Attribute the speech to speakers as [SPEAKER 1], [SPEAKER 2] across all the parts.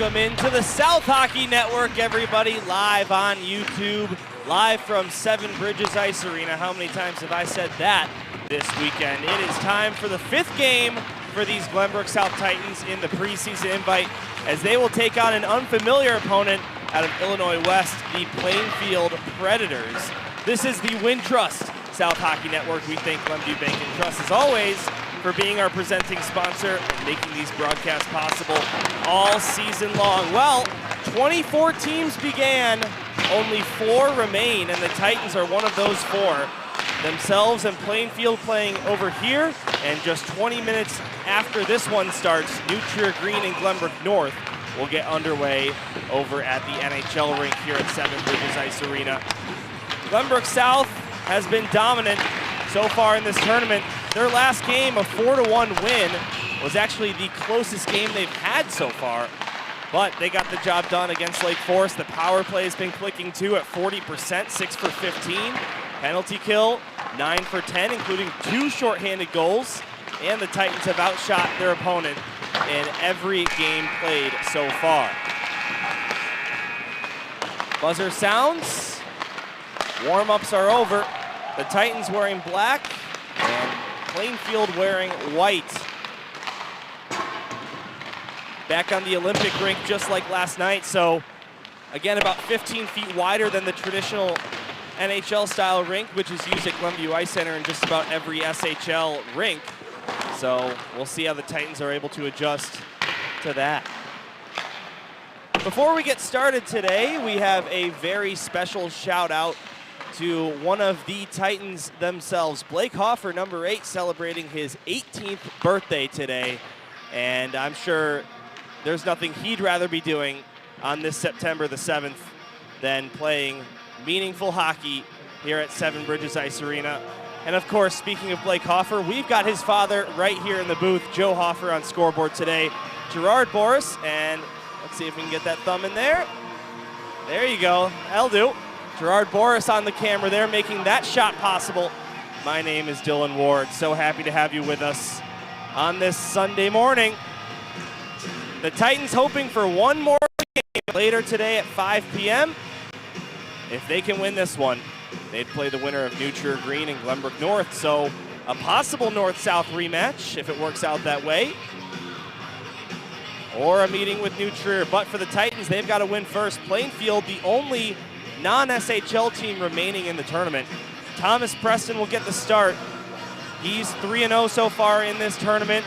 [SPEAKER 1] Welcome into the South Hockey Network, everybody, live on YouTube, live from Seven Bridges Ice Arena. How many times have I said that this weekend? It is time for the fifth game for these Glenbrook South Titans in the preseason invite, as they will take on an unfamiliar opponent out of Illinois West, the Plainfield Predators. This is the Wintrust South Hockey Network. We thank Glenview Bank and Trust, as always, for being our presenting sponsor and making these broadcasts possible all season long. Well, 24 teams began, only 4 remain, and the Titans are one of those 4. Themselves and Plainfield playing over here, and just 20 minutes after this one starts, New Trier Green and Glenbrook North will get underway over at the NHL rink here at Seven Bridges Ice Arena. Glenbrook South has been dominant so far in this tournament. Their last game, a 4-1 win, was actually the closest game they've had so far, but they got the job done against Lake Forest. The power play has been clicking too at 40%, 6 for 15. Penalty kill, 9 for 10, including 2 shorthanded goals, and the Titans have outshot their opponent in every game played so far. Buzzer sounds, warm-ups are over. The Titans wearing black, and Plainfield wearing white. Back on the Olympic rink just like last night, so again about 15 feet wider than the traditional NHL-style rink, which is used at Glenview Ice Center in just about every SHL rink. So we'll see how the Titans are able to adjust to that. Before we get started today, we have a very special shout-out to one of the Titans themselves. Blake Hoffer, number 8, celebrating his 18th birthday today. And I'm sure there's nothing he'd rather be doing on this September the 7th than playing meaningful hockey here at Seven Bridges Ice Arena. And of course, speaking of Blake Hoffer, we've got his father right here in the booth, Joe Hoffer, on scoreboard today. Gerard Boris, and let's see if we can get that thumb in there. There you go, that'll do. Gerard Boris on the camera there, making that shot possible. My name is Dylan Ward. So happy to have you with us on this Sunday morning. The Titans hoping for one more game later today at 5 p.m. If they can win this one, they'd play the winner of New Trier Green and Glenbrook North. So a possible North-South rematch if it works out that way, or a meeting with New Trier. But for the Titans, they've got to win first. Plainfield, the only non-SHL team remaining in the tournament. Thomas Preston will get the start. He's 3-0 so far in this tournament.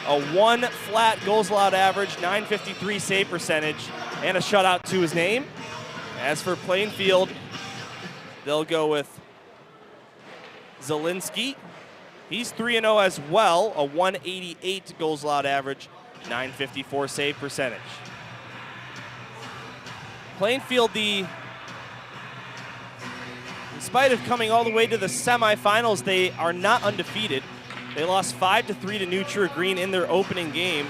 [SPEAKER 1] A 1 flat goals allowed average, .953 save percentage, and a shutout to his name. As for Plainfield, they'll go with Zielinski. He's 3-0 as well, a 188 goals allowed average, .954 save percentage. Plainfield, in spite of coming all the way to the semifinals, they are not undefeated. They lost 5-3 to New Trier Green in their opening game.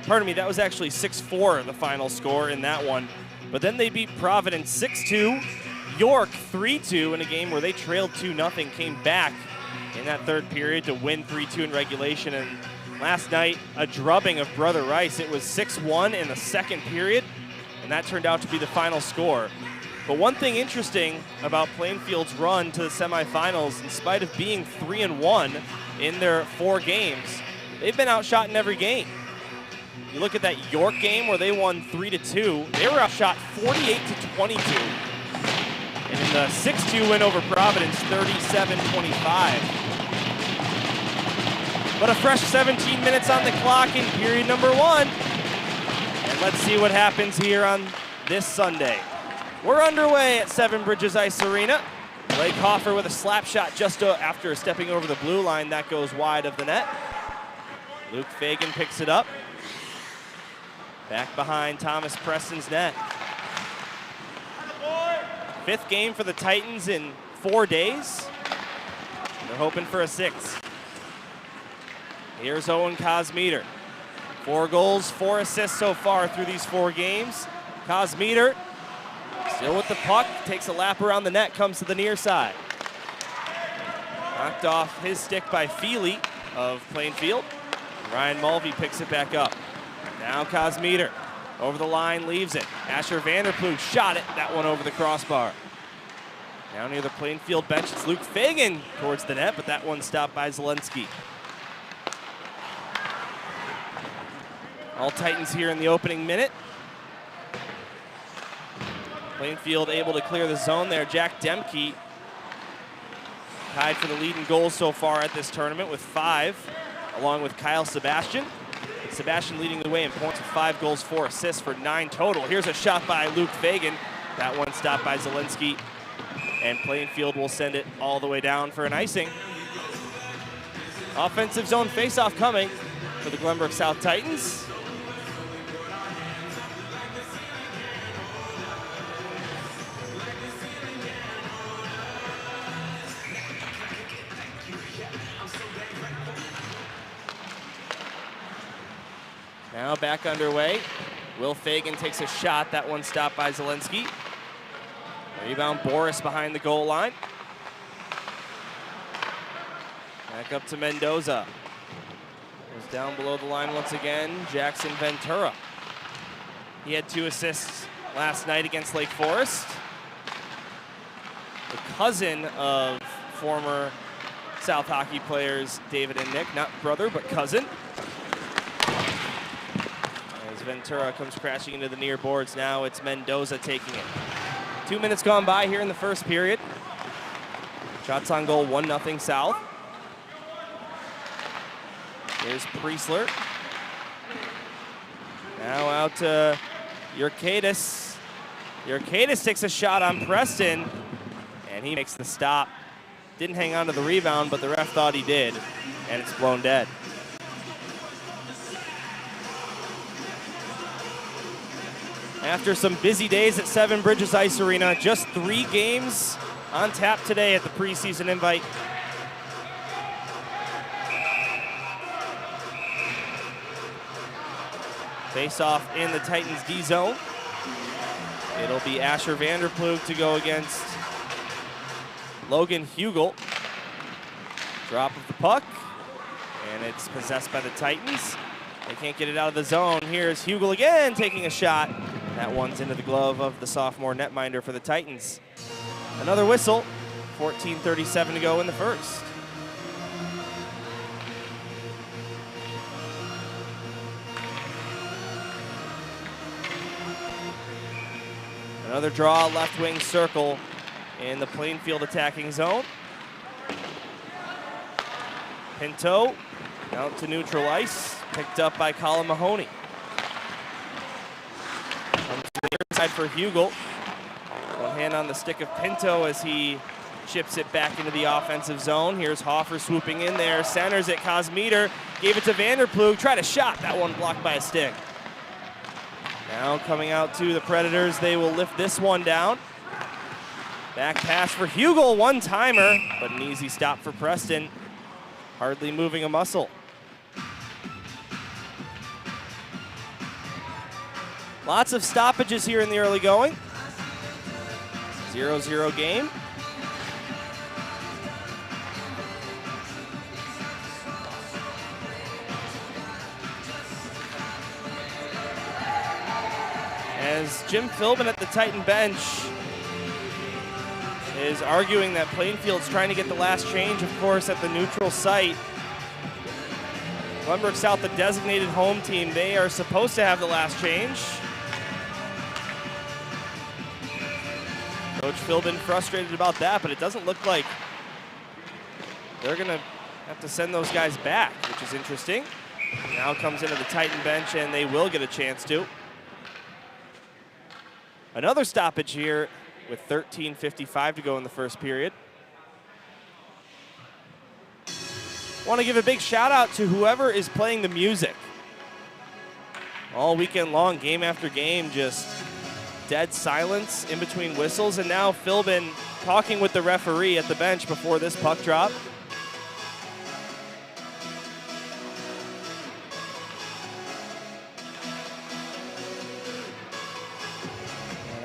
[SPEAKER 1] Pardon me, that was actually 6-4 the final score in that one. But then they beat Providence 6-2, York 3-2 in a game where they trailed 2-0, came back in that third period to win 3-2 in regulation. And last night, a drubbing of Brother Rice. It was 6-1 in the second period, and that turned out to be the final score. But one thing interesting about Plainfield's run to the semifinals, in spite of being 3-1 in their 4 games, they've been outshot in every game. You look at that York game where they won 3-2, they were outshot 48-22. And in the 6-2 win over Providence, 37-25. But a fresh 17 minutes on the clock in period number 1. And let's see what happens here on this Sunday. We're underway at Seven Bridges Ice Arena. Blake Hoffer with a slap shot just after stepping over the blue line. That goes wide of the net. Luke Fagan picks it up. Back behind Thomas Preston's net. 5th game for the Titans in 4 days. They're hoping for a 6th. Here's Owen Kosmeter. 4 goals, 4 assists so far through these 4 games. Kosmeter still with the puck, takes a lap around the net, comes to the near side. Knocked off his stick by Feely of Plainfield. Ryan Mulvey picks it back up. Now Kosmeter Over the line, leaves it. Asher Vanderploeg shot it. That one over the crossbar. Now near the Plainfield bench, it's Luke Fagan towards the net, but that one stopped by Zelensky. All Titans here in the opening minute. Plainfield able to clear the zone there. Jack Demke tied for the lead in goals so far at this tournament with 5, along with Kyle Sebastian. Sebastian leading the way in points with 5 goals, 4 assists for 9 total. Here's a shot by Luke Fagan. That one stopped by Zelensky. And Plainfield will send it all the way down for an icing. Offensive zone faceoff coming for the Glenbrook South Titans. Now back underway. Will Fagan takes a shot. That one stopped by Zelensky. Rebound Boris behind the goal line. Back up to Mendoza. Goes down below the line once again. Jackson Ventura. He had 2 assists last night against Lake Forest. The cousin of former South hockey players David and Nick, not brother, but cousin. As Ventura comes crashing into the near boards, now it's Mendoza taking it. 2 minutes gone by here in the first period. Shots on goal, 1-0 South. Here's Priestler. Now out to Urquidez. Urquidez takes a shot on Preston, and he makes the stop. Didn't hang on to the rebound, but the ref thought he did, and it's blown dead. After some busy days at Seven Bridges Ice Arena, just 3 games on tap today at the preseason invite. Face off in the Titans D zone. It'll be Asher Vanderploeg to go against Logan Hugel. Drop of the puck, and it's possessed by the Titans. They can't get it out of the zone. Here's Hugel again taking a shot. That one's into the glove of the sophomore netminder for the Titans. Another whistle, 14:37 to go in the first. Another draw, left wing circle in the Plainfield attacking zone. Pinto out to neutral ice, picked up by Colin Mahoney. Comes to the other side for Hugel. One hand on the stick of Pinto as he chips it back into the offensive zone. Here's Hoffer swooping in there, centers it, Cosmeter, gave it to Vanderploeg, tried a shot, that one blocked by a stick. Now coming out to the Predators, they will lift this one down. Back pass for Hugel, one-timer, but an easy stop for Preston. Hardly moving a muscle. Lots of stoppages here in the early going. 0-0 game. As Jim Philbin at the Titan bench is arguing that Plainfield's trying to get the last change, of course, at the neutral site. Glenbrook South, the designated home team, they are supposed to have the last change. Coach Philbin frustrated about that, but it doesn't look like they're going to have to send those guys back, which is interesting. Now comes into the Titan bench, and they will get a chance to. Another stoppage here with 13:55 to go in the first period. Want to give a big shout out to whoever is playing the music. All weekend long, game after game, just dead silence in between whistles, and now Philbin talking with the referee at the bench before this puck drop.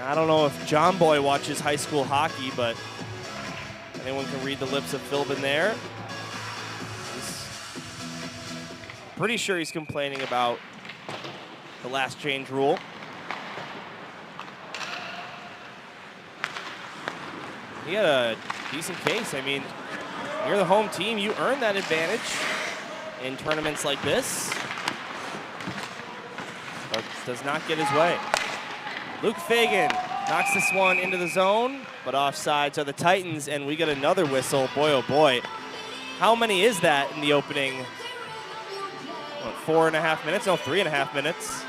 [SPEAKER 1] I don't know if John Boy watches high school hockey, but anyone can read the lips of Philbin there. He's pretty sure he's complaining about the last change rule. he had a decent case. I mean, you're the home team. You earn that advantage in tournaments like this. But does not get his way. Luke Fagan knocks this one into the zone, but offsides are the Titans, and we get another whistle. Boy, oh boy. How many is that in the opening, what, 4.5 minutes? No, 3.5 minutes.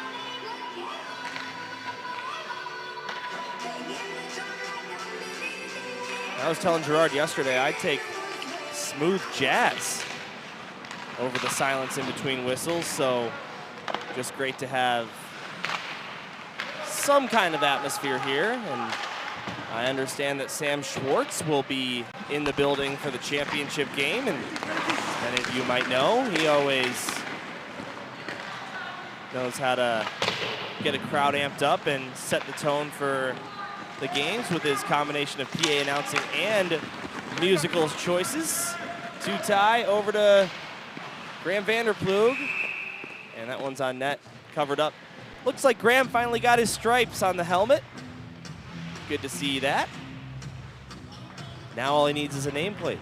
[SPEAKER 1] I was telling Gerard yesterday, I'd take smooth jazz over the silence in between whistles, so just great to have some kind of atmosphere here. And I understand that Sam Schwartz will be in the building for the championship game, and many of you might know, he always knows how to get a crowd amped up and set the tone for the games with his combination of PA announcing and musical choices. Two-tie over to Graham Vanderploeg, and that one's on net, covered up. Looks like Graham finally got his stripes on the helmet. Good to see that. Now all he needs is a nameplate.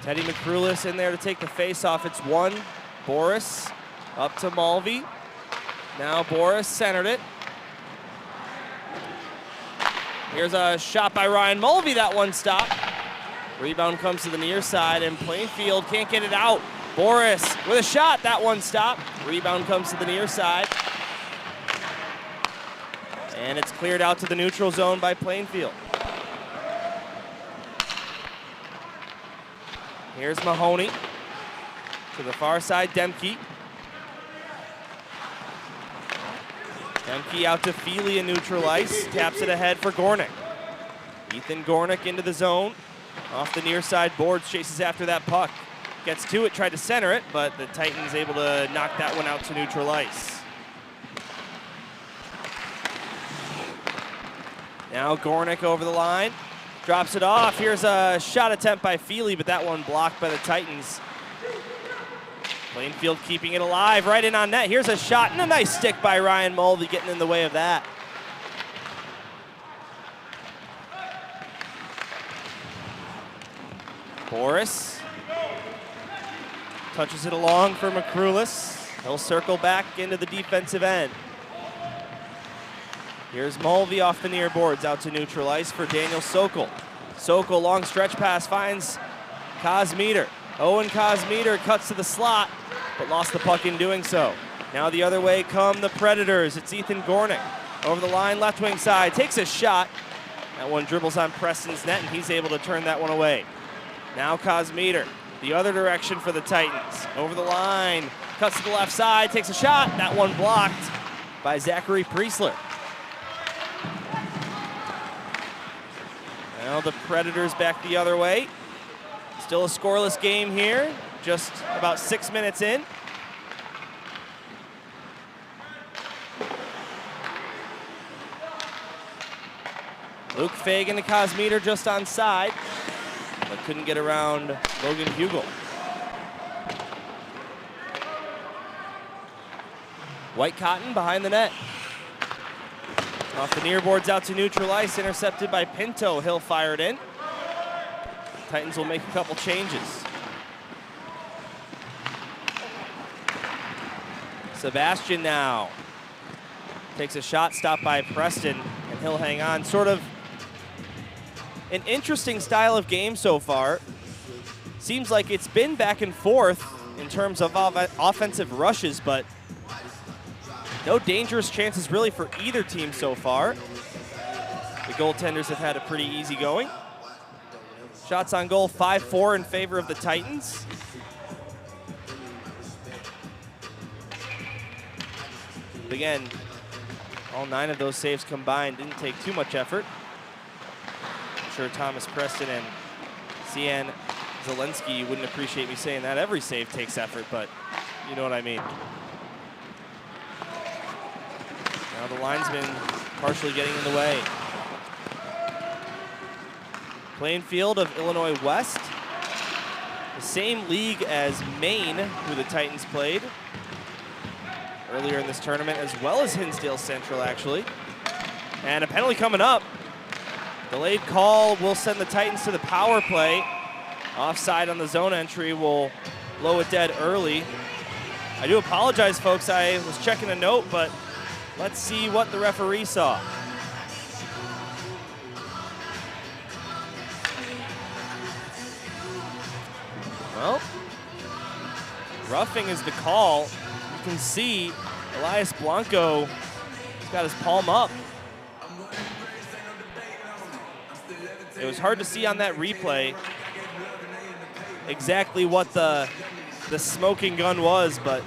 [SPEAKER 1] Teddy McCrulis in there to take the face off. It's one. Boris up to Mulvey. Now Boris centered it. Here's a shot by Ryan Mulvey, that one stopped. Rebound comes to the near side, and Plainfield can't get it out. Boris with a shot, that one stopped. Rebound comes to the near side. And it's cleared out to the neutral zone by Plainfield. Here's Mahoney to the far side, Demke. Demke out to Feely in neutral ice, taps it ahead for Gornick. Ethan Gornick into the zone, off the near side boards, chases after that puck. Gets to it, tried to center it, but the Titans able to knock that one out to neutral ice. Now Gornick over the line, drops it off. Here's a shot attempt by Feely, but that one blocked by the Titans. Plainfield keeping it alive, right in on net. Here's a shot and a nice stick by Ryan Mulvey, getting in the way of that. Boris touches it along for McCrulis. He'll circle back into the defensive end. Here's Mulvey off the near boards, out to neutral ice for Daniel Sokol. Sokol, long stretch pass, finds Kosmeter. Owen Kosmeter cuts to the slot, but lost the puck in doing so. Now the other way come the Predators. It's Ethan Gornick over the line, left wing side, takes a shot. That one dribbles on Preston's net, and he's able to turn that one away. Now Kosmeter, the other direction for the Titans. Over the line, cuts to the left side, takes a shot. That one blocked by Zachary Priestler. Now the Predators back the other way. Still a scoreless game here, just about 6 minutes in. Luke Fagan to Kosmeter just on side, but couldn't get around Logan Hugel. White Cotton behind the net. Off the near boards out to neutral ice, intercepted by Pinto. Hill fired in. Titans will make a couple changes. Sebastian now takes a shot, stopped by Preston, and he'll hang on. Sort of an interesting style of game so far. Seems like it's been back and forth in terms of offensive rushes, but no dangerous chances really for either team so far. The goaltenders have had a pretty easy going. Shots on goal, 5-4 in favor of the Titans. But again, all 9 of those saves combined didn't take too much effort. I'm sure Thomas Preston and Cian Zelensky wouldn't appreciate me saying that. Every save takes effort, but you know what I mean. Now the linesman partially getting in the way. Plainfield of Illinois West the same league as Maine, who the Titans played earlier in this tournament, as well as Hinsdale Central, actually. And a penalty coming up. Delayed call will send the Titans to the power play. Offside on the zone entry will blow it dead early. I do apologize, folks. I was checking a note, but let's see what the referee saw. Well, roughing is the call. You can see Elias Blanco has got his palm up. It was hard to see on that replay exactly what the smoking gun was, but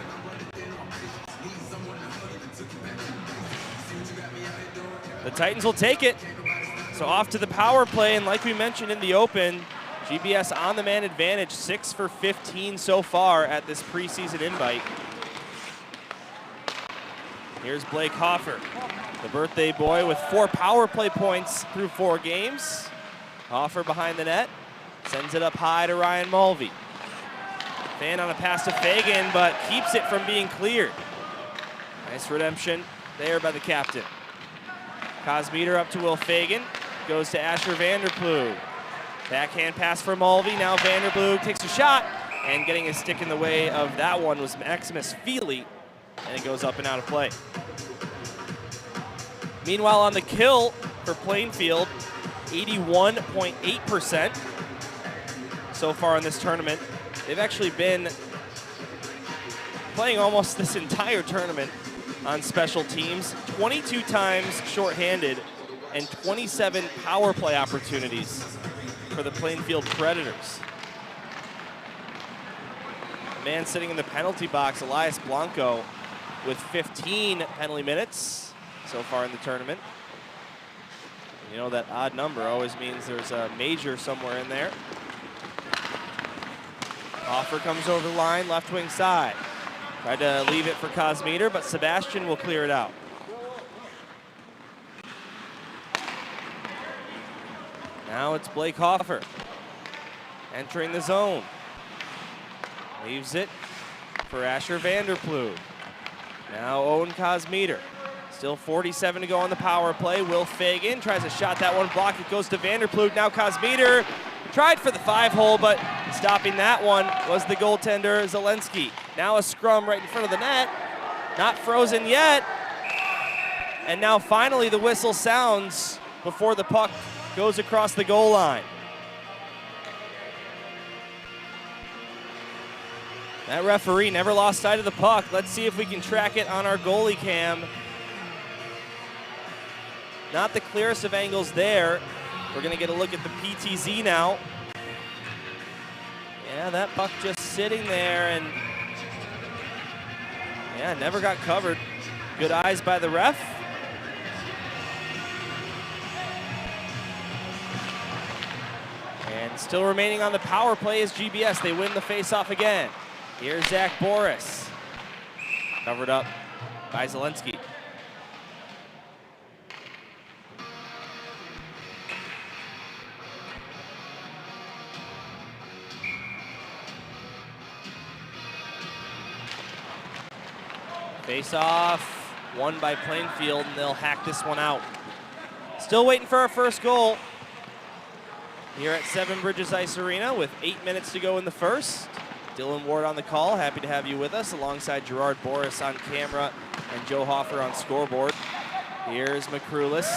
[SPEAKER 1] the Titans will take it. So off to the power play, and like we mentioned in the open, GBS on the man advantage, 6 for 15 so far at this preseason invite. Here's Blake Hoffer, the birthday boy, with 4 power play points through 4 games. Hoffer behind the net, sends it up high to Ryan Mulvey. Fan on a pass to Fagan, but keeps it from being cleared. Nice redemption there by the captain. Cosmeter up to Will Fagan, goes to Asher Vanderploeg. Backhand pass for Mulvey, now Vanderploeg takes a shot, and getting a stick in the way of that one was Maximus Feely, and it goes up and out of play. Meanwhile, on the kill for Plainfield, 81.8% so far in this tournament. They've actually been playing almost this entire tournament on special teams, 22 times shorthanded, and 27 power play opportunities for the Plainfield Predators. The man sitting in the penalty box, Elias Blanco, with 15 penalty minutes so far in the tournament. You know, that odd number always means there's a major somewhere in there. Hoffer comes over the line, left wing side. Tried to leave it for Cosmeter, but Sebastian will clear it out. Now it's Blake Hoffer entering the zone. Leaves it for Asher Vanderploeg. Now Owen Cosmeter. Still 47 to go on the power play. Will Fagan tries a shot, that one blocked. It goes to Vanderploeg. Now Cosmeter tried for the 5-hole, but stopping that one was the goaltender, Zelensky. Now a scrum right in front of the net. Not frozen yet. And now finally the whistle sounds before the puck goes across the goal line. That referee never lost sight of the puck. Let's see if we can track it on our goalie cam. Not the clearest of angles there. We're gonna get a look at the PTZ now. Yeah, that puck just sitting there and yeah, never got covered. Good eyes by the ref. And still remaining on the power play is GBS. They win the faceoff again. Here's Zach Boris. Covered up by Zelensky. Face-off, won by Plainfield, and they'll hack this one out. Still waiting for our first goal here at Seven Bridges Ice Arena with 8 minutes to go in the first. Dylan Ward on the call, happy to have you with us, alongside Gerard Boris on camera and Joe Hoffer on scoreboard. Here's McCrulis,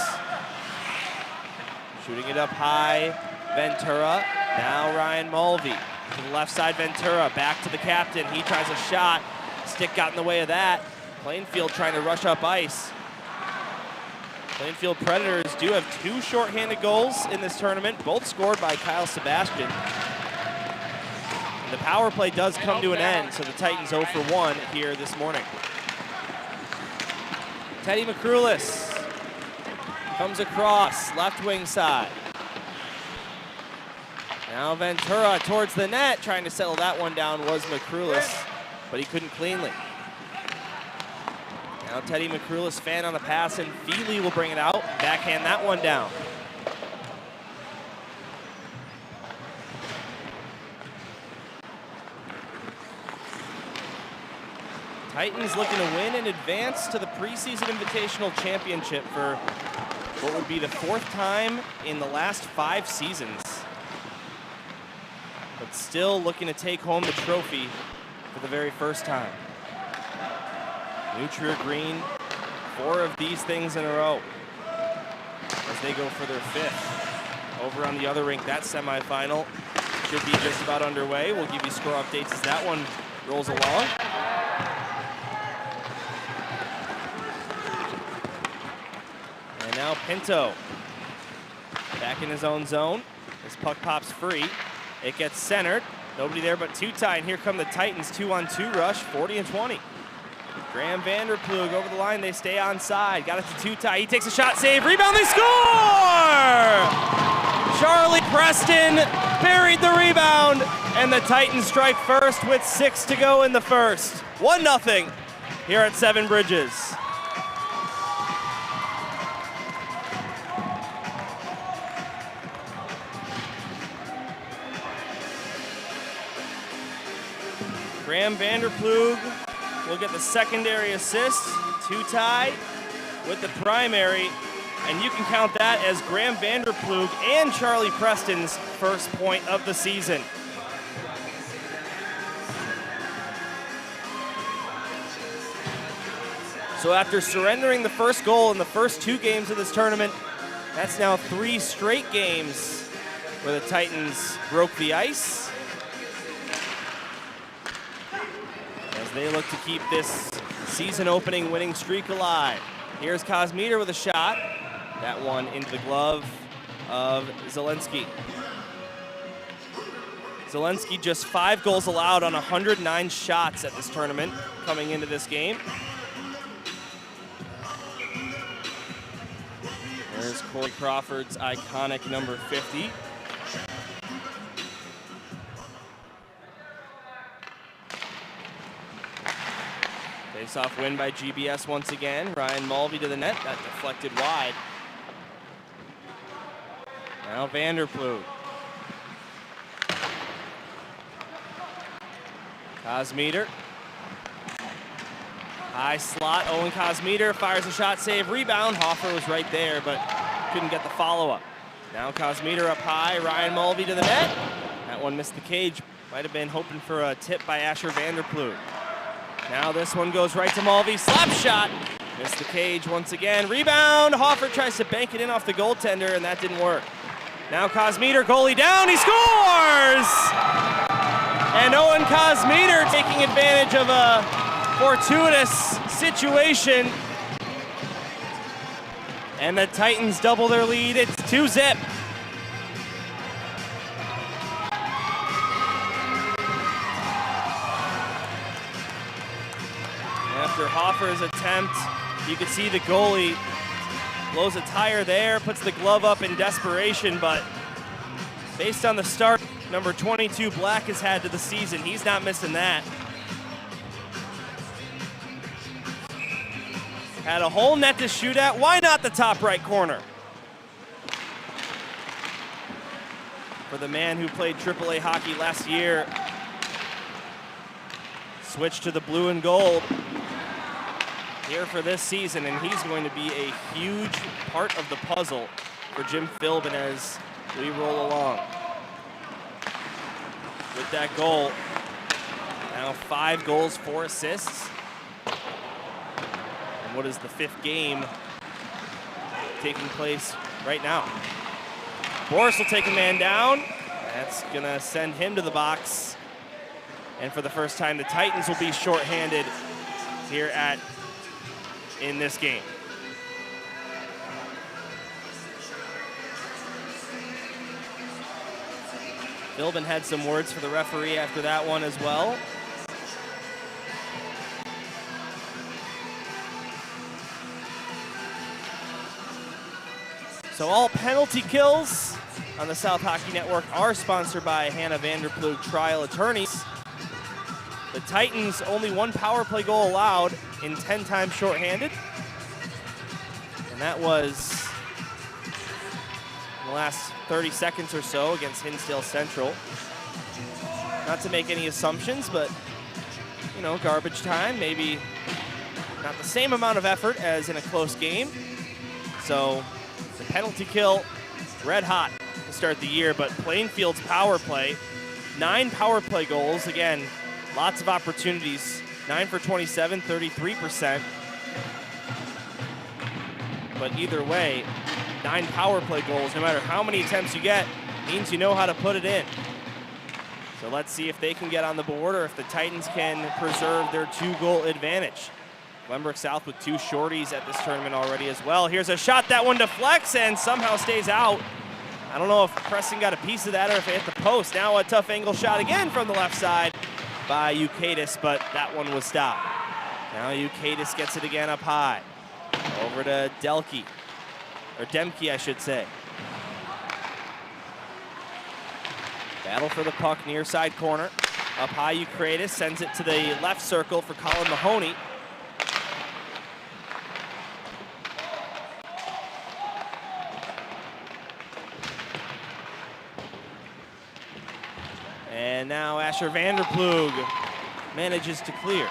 [SPEAKER 1] shooting it up high, Ventura. Now Ryan Mulvey to the left side, Ventura, back to the captain. He tries a shot, stick got in the way of that. Plainfield trying to rush up ice. Plainfield Predators do have 2 shorthanded goals in this tournament, both scored by Kyle Sebastian. The power play does come to an end, so the Titans 0 for 1 here this morning. Teddy McCrulis comes across, left wing side. Now Ventura towards the net, trying to settle that one down was McCrulis, but he couldn't cleanly. Now Teddy McCrulis fan on the pass, and Feely will bring it out, backhand that one down. Titans looking to win and advance to the preseason invitational championship for what would be the 4th time in the last 5 seasons. But still looking to take home the trophy for the very first time. Nutria Green, 4 of these things in a row as they go for their 5th. Over on the other rink, that semifinal should be just about underway. We'll give you score updates as that one rolls along. And now Pinto back in his own zone. This puck pops free. It gets centered. Nobody there but Tutai, and here come the Titans, 2-on-2 rush, 40-20. Graham Vanderplug over the line, they stay onside. Got it to Tutai, he takes a shot, save, rebound, they score! Charlie Preston buried the rebound, and the Titans strike first with 6 to go in the first. 1-0 here at Seven Bridges. Graham Vanderplug will get the secondary assist. Tutai with the primary, and you can count that as Graham Vanderplug and Charlie Preston's first point of the season. So after surrendering the first goal in the first 2 games of this tournament, that's now 3 straight games where the Titans broke the ice. They look to keep this season-opening winning streak alive. Here's Kosmiter with a shot. That one into the glove of Zelensky. Zelensky just 5 goals allowed on 109 shots at this tournament coming into this game. There's Corey Crawford's iconic number 50. Face-off win by GBS once again. Ryan Mulvey to the net. That deflected wide. Now Vanderplug. Kosmiter. High slot. Owen Kosmiter fires a shot, save, rebound. Hoffer was right there, but couldn't get the follow-up. Now Kosmiter up high. Ryan Mulvey to the net. That one missed the cage. Might have been hoping for a tip by Asher Vanderplug. Now this one goes right to Mulvey, slap shot. Missed the cage once again, rebound. Hoffer tries to bank it in off the goaltender, and that didn't work. Now Kosmiter, goalie down, he scores! And Owen Kosmiter taking advantage of a fortuitous situation. And the Titans double their lead, it's 2-0. After Hoffer's attempt, you can see the goalie blows a tire there, puts the glove up in desperation, but based on the start number 22 Black has had to the season, he's not missing that. Had a whole net to shoot at, why not the top right corner? For the man who played AAA hockey last year, switched to the blue and gold here for this season, and he's going to be a huge part of the puzzle for Jim Philbin as we roll along. With that goal, now 5 goals, 4 assists. And what is the 5th game taking place right now? Boris will take a man down. That's gonna send him to the box. And for the first time, the Titans will be shorthanded here in this game. Philbin had some words for the referee after that one as well. So all penalty kills on the South Hockey Network are sponsored by Hannah Vanderplug Trial Attorneys. The Titans only 1 power play goal allowed in 10 times shorthanded. And that was in the last 30 seconds or so against Hinsdale Central. Not to make any assumptions, but you know, garbage time. Maybe not the same amount of effort as in a close game. So the penalty kill, red hot to start the year, but Plainfield's power play, 9 power play goals. Again, lots of opportunities, 9 for 27, 33%. But either way, 9 power play goals, no matter how many attempts you get, means you know how to put it in. So let's see if they can get on the board or if the Titans can preserve their 2-goal advantage. Glenbrook South with 2 shorties at this tournament already as well. Here's a shot, that one deflects and somehow stays out. I don't know if Preston got a piece of that or if it hit the post. Now a tough angle shot again from the left side by Eucadis, but that one was stopped. Now Eucadis gets it again up high. Over to Delke, or Demke, I should say. Battle for the puck, near side corner. Up high, Eucadis sends it to the left circle for Colin Mahoney. And now Asher Vanderplug manages to clear.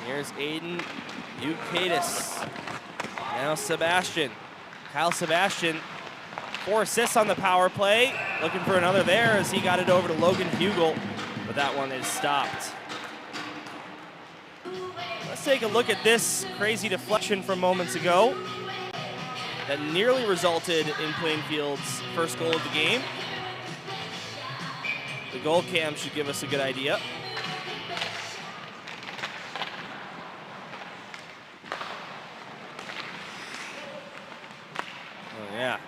[SPEAKER 1] Here's Aiden Eucadis. Now Sebastian. Kyle Sebastian, 4 assists on the power play. Looking for another there as he got it over to Logan Hugel, but that one is stopped. Let's take a look at this crazy deflection from moments ago that nearly resulted in Plainfield's first goal of the game. The goal cam should give us a good idea. Yeah.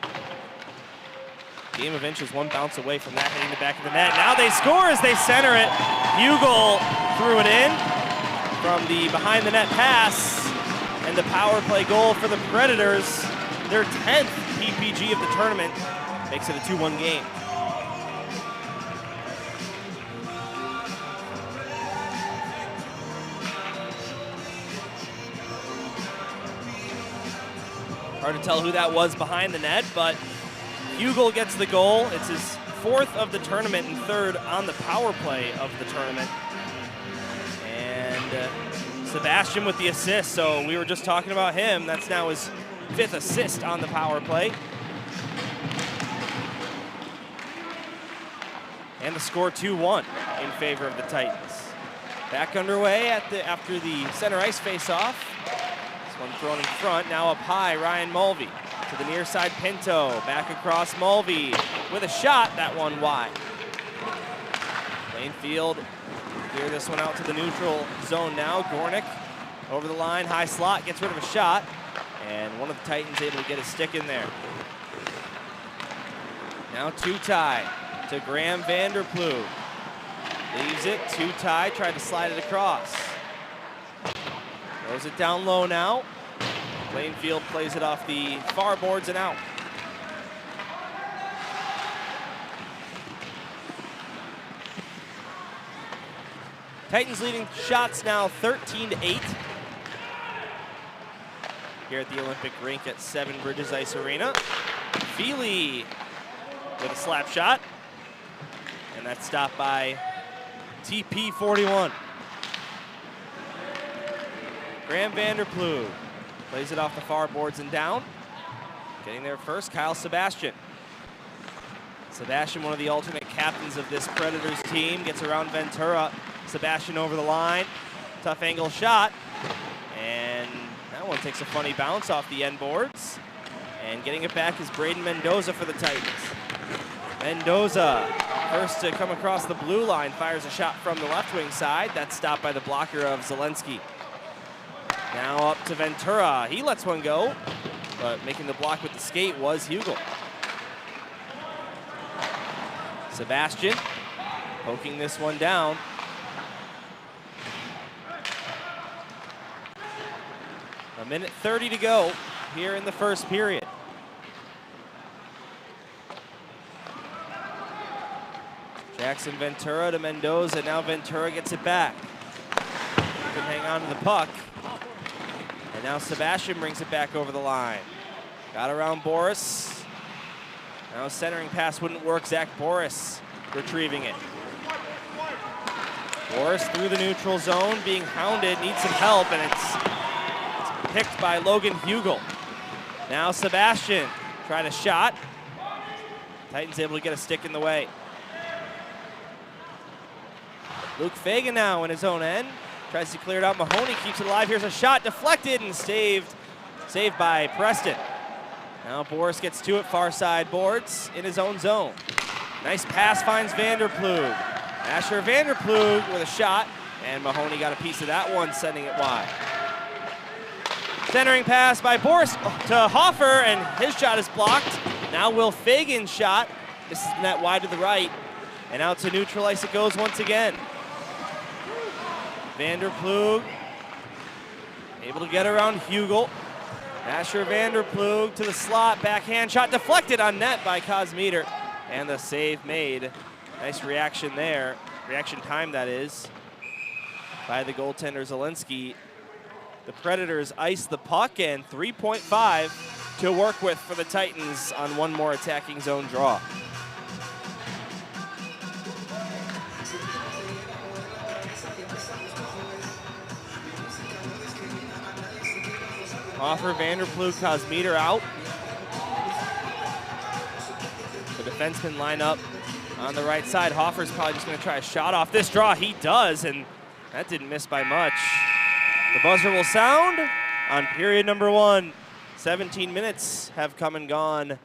[SPEAKER 1] Game of inches, 1 bounce away from that hitting the back of the net. Now they score as they center it. Hugel threw it in from the behind the net pass, and the power play goal for the Predators, their 10th PPG of the tournament, makes it a 2-1 game. Hard to tell who that was behind the net, but Hugel gets the goal. It's his 4th of the tournament and 3rd on the power play of the tournament. And Sebastian with the assist, so we were just talking about him. That's now his 5th assist on the power play. And the score 2-1 in favor of the Titans. Back underway after the center ice face-off. One thrown in front, now up high, Ryan Mulvey to the near side, Pinto, back across Mulvey with a shot, that one wide. Plainfield clear this one out to the neutral zone now. Gornick over the line, high slot, gets rid of a shot, and one of the Titans able to get a stick in there. Now Tutai to Graham Vanderplug. Leaves it, Tutai tried to slide it across. Throws it down low now. Plainfield plays it off the far boards and out. Titans leading shots now 13-8. Here at the Olympic rink at 7 Bridges Ice Arena. Feely with a slap shot. And that's stopped by TP41. Graham Vanderplug plays it off the far boards and down. Getting there first, Kyle Sebastian. Sebastian, one of the alternate captains of this Predators team, gets around Ventura. Sebastian over the line, tough angle shot. And that one takes a funny bounce off the end boards. And getting it back is Braden Mendoza for the Titans. Mendoza, first to come across the blue line, fires a shot from the left wing side. That's stopped by the blocker of Zelensky. Now up to Ventura. He lets one go, but making the block with the skate was Hugel. Sebastian poking this one down. A minute 30 to go here in the first period. Jackson Ventura to Mendoza. Now Ventura gets it back. Can hang on to the puck. And now Sebastian brings it back over the line. Got around Boris. Now centering pass wouldn't work. Zach Boris retrieving it. Boris through the neutral zone, being hounded, needs some help, and it's picked by Logan Hugel. Now Sebastian trying a shot. Titans able to get a stick in the way. Luke Fagan now in his own end. Tries to clear it out. Mahoney keeps it alive. Here's a shot deflected and saved by Preston. Now Boris gets to it, far side boards in his own zone. Nice pass finds Vanderplug. Asher Vanderplug with a shot, and Mahoney got a piece of that one, sending it wide. Centering pass by Boris to Hoffer, and his shot is blocked. Now Will Fagan's shot. This is net wide to the right, and out to neutral ice it goes once again. Vanderplug able to get around Hugel. Asher Vanderplug to the slot, backhand shot deflected on net by Kosmeter, and the save made. Nice reaction there, reaction time that is, by the goaltender Zielinski. The Predators ice the puck, and 3.5 to work with for the Titans on one more attacking zone draw. Hoffer, Vanderplug, Kosmeter out. The defensemen line up on the right side. Hoffer's probably just going to try a shot off this draw. He does, and that didn't miss by much. The buzzer will sound on period number 1. 17 minutes have come and gone.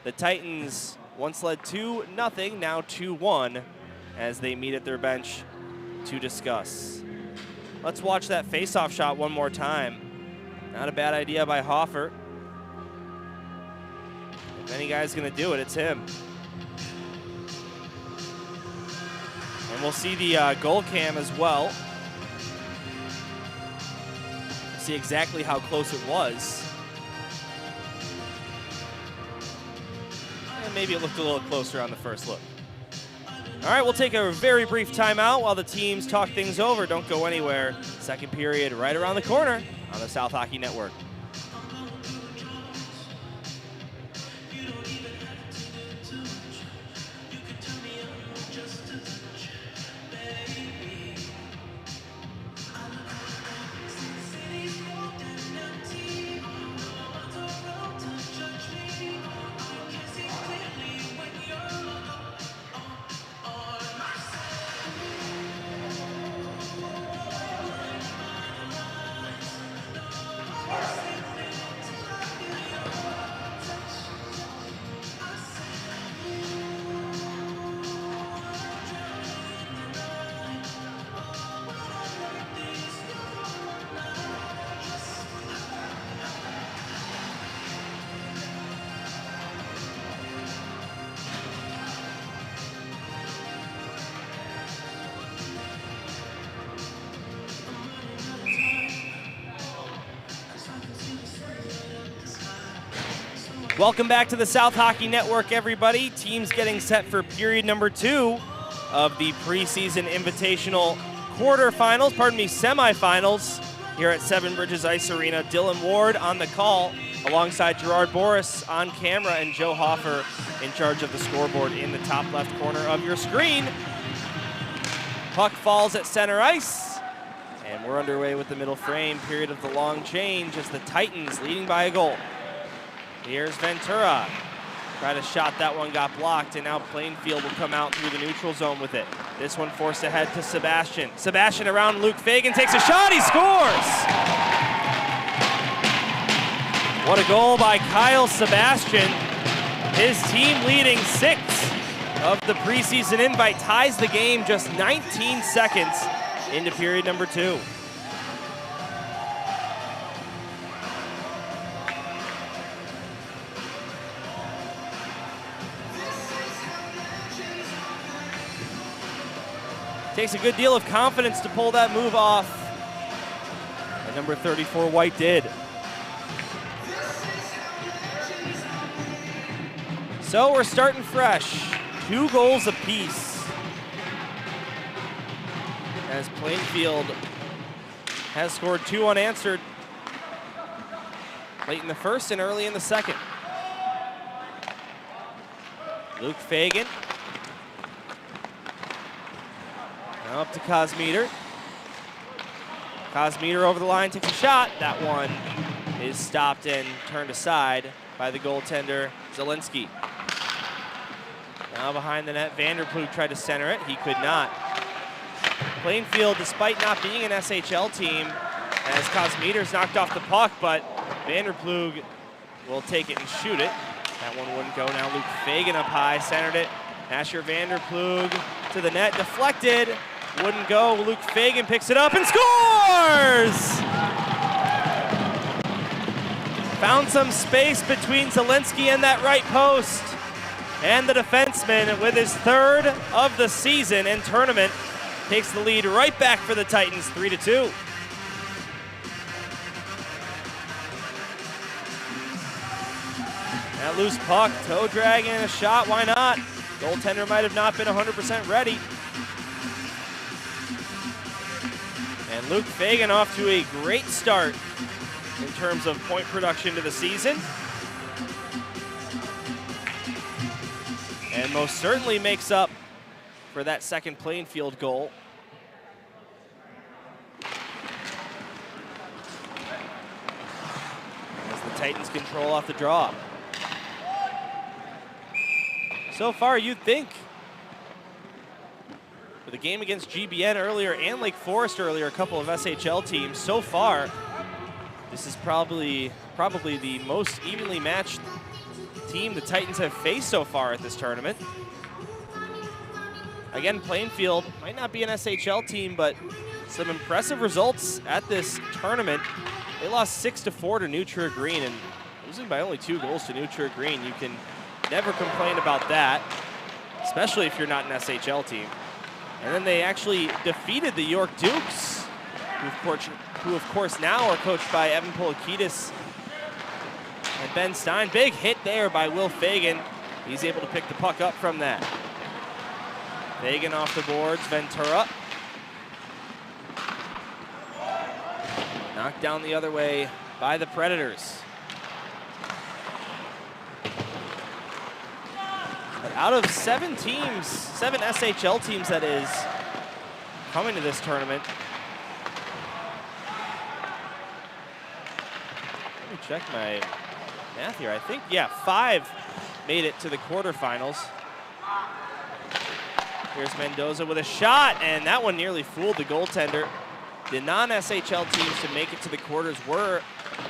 [SPEAKER 1] The Titans once led 2-0, now 2-1 as they meet at their bench to discuss. Let's watch that face-off shot one more time. Not a bad idea by Hoffer. If any guy's going to do it, it's him. And we'll see the goal cam as well. See exactly how close it was. And maybe it looked a little closer on the first look. All right, we'll take a very brief timeout while the teams talk things over. Don't go anywhere. Second period right around the corner on the South Hockey Network. Welcome back to the South Hockey Network, everybody. Teams getting set for period number 2 of the preseason invitational semifinals here at Seven Bridges Ice Arena. Dylan Ward on the call alongside Gerard Boris on camera and Joe Hoffer in charge of the scoreboard in the top left corner of your screen. Puck falls at center ice, and we're underway with the middle frame period of the long change as the Titans leading by a goal. Here's Ventura. Tried a shot, that one got blocked, and now Plainfield will come out through the neutral zone with it. This one forced ahead to Sebastian. Sebastian around Luke Fagan, takes a shot, he scores! What a goal by Kyle Sebastian. His team leading 6 of the preseason invite ties the game just 19 seconds into period number 2. Takes a good deal of confidence to pull that move off. And number 34, White did. So we're starting fresh. 2 goals apiece. As Plainfield has scored 2 unanswered late in the first and early in the second. Luke Fagan. Now up to Kosmeter. Kosmeter over the line, takes a shot. That one is stopped and turned aside by the goaltender, Zielinski. Now behind the net, Vanderplug tried to center it. He could not. Plainfield, despite not being an SHL team, as Kosmeter's knocked off the puck, but Vanderplug will take it and shoot it. That one wouldn't go. Now Luke Fagan up high, centered it. Asher Vanderplug to the net, deflected. Wouldn't go. Luke Fagan picks it up and scores! Found some space between Zielinski and that right post. And the defenseman, with his third of the season and tournament, takes the lead right back for the Titans, 3-2. That loose puck, toe drag and a shot, why not? Goaltender might have not been 100% ready. And Luke Fagan off to a great start in terms of point production to the season. And most certainly makes up for that second Plainfield goal. As the Titans control off the draw. So far, you'd think, with the game against GBN earlier and Lake Forest earlier, a couple of SHL teams, so far, this is probably the most evenly matched team the Titans have faced so far at this tournament. Again, Plainfield might not be an SHL team, but some impressive results at this tournament. They lost 6-4 to New Trier Green, and losing by only 2 goals to New Trier Green. You can never complain about that, especially if you're not an SHL team. And then they actually defeated the York Dukes, who of course now are coached by Evan Polakidis and Ben Stein. Big hit there by Will Fagan. He's able to pick the puck up from that. Fagan off the boards, Ventura. Knocked down the other way by the Predators. But out of 7 teams, 7 SHL teams that is, coming to this tournament. Let me check my math here. I think, yeah, 5 made it to the quarterfinals. Here's Mendoza with a shot, and that one nearly fooled the goaltender. The non-SHL teams to make it to the quarters were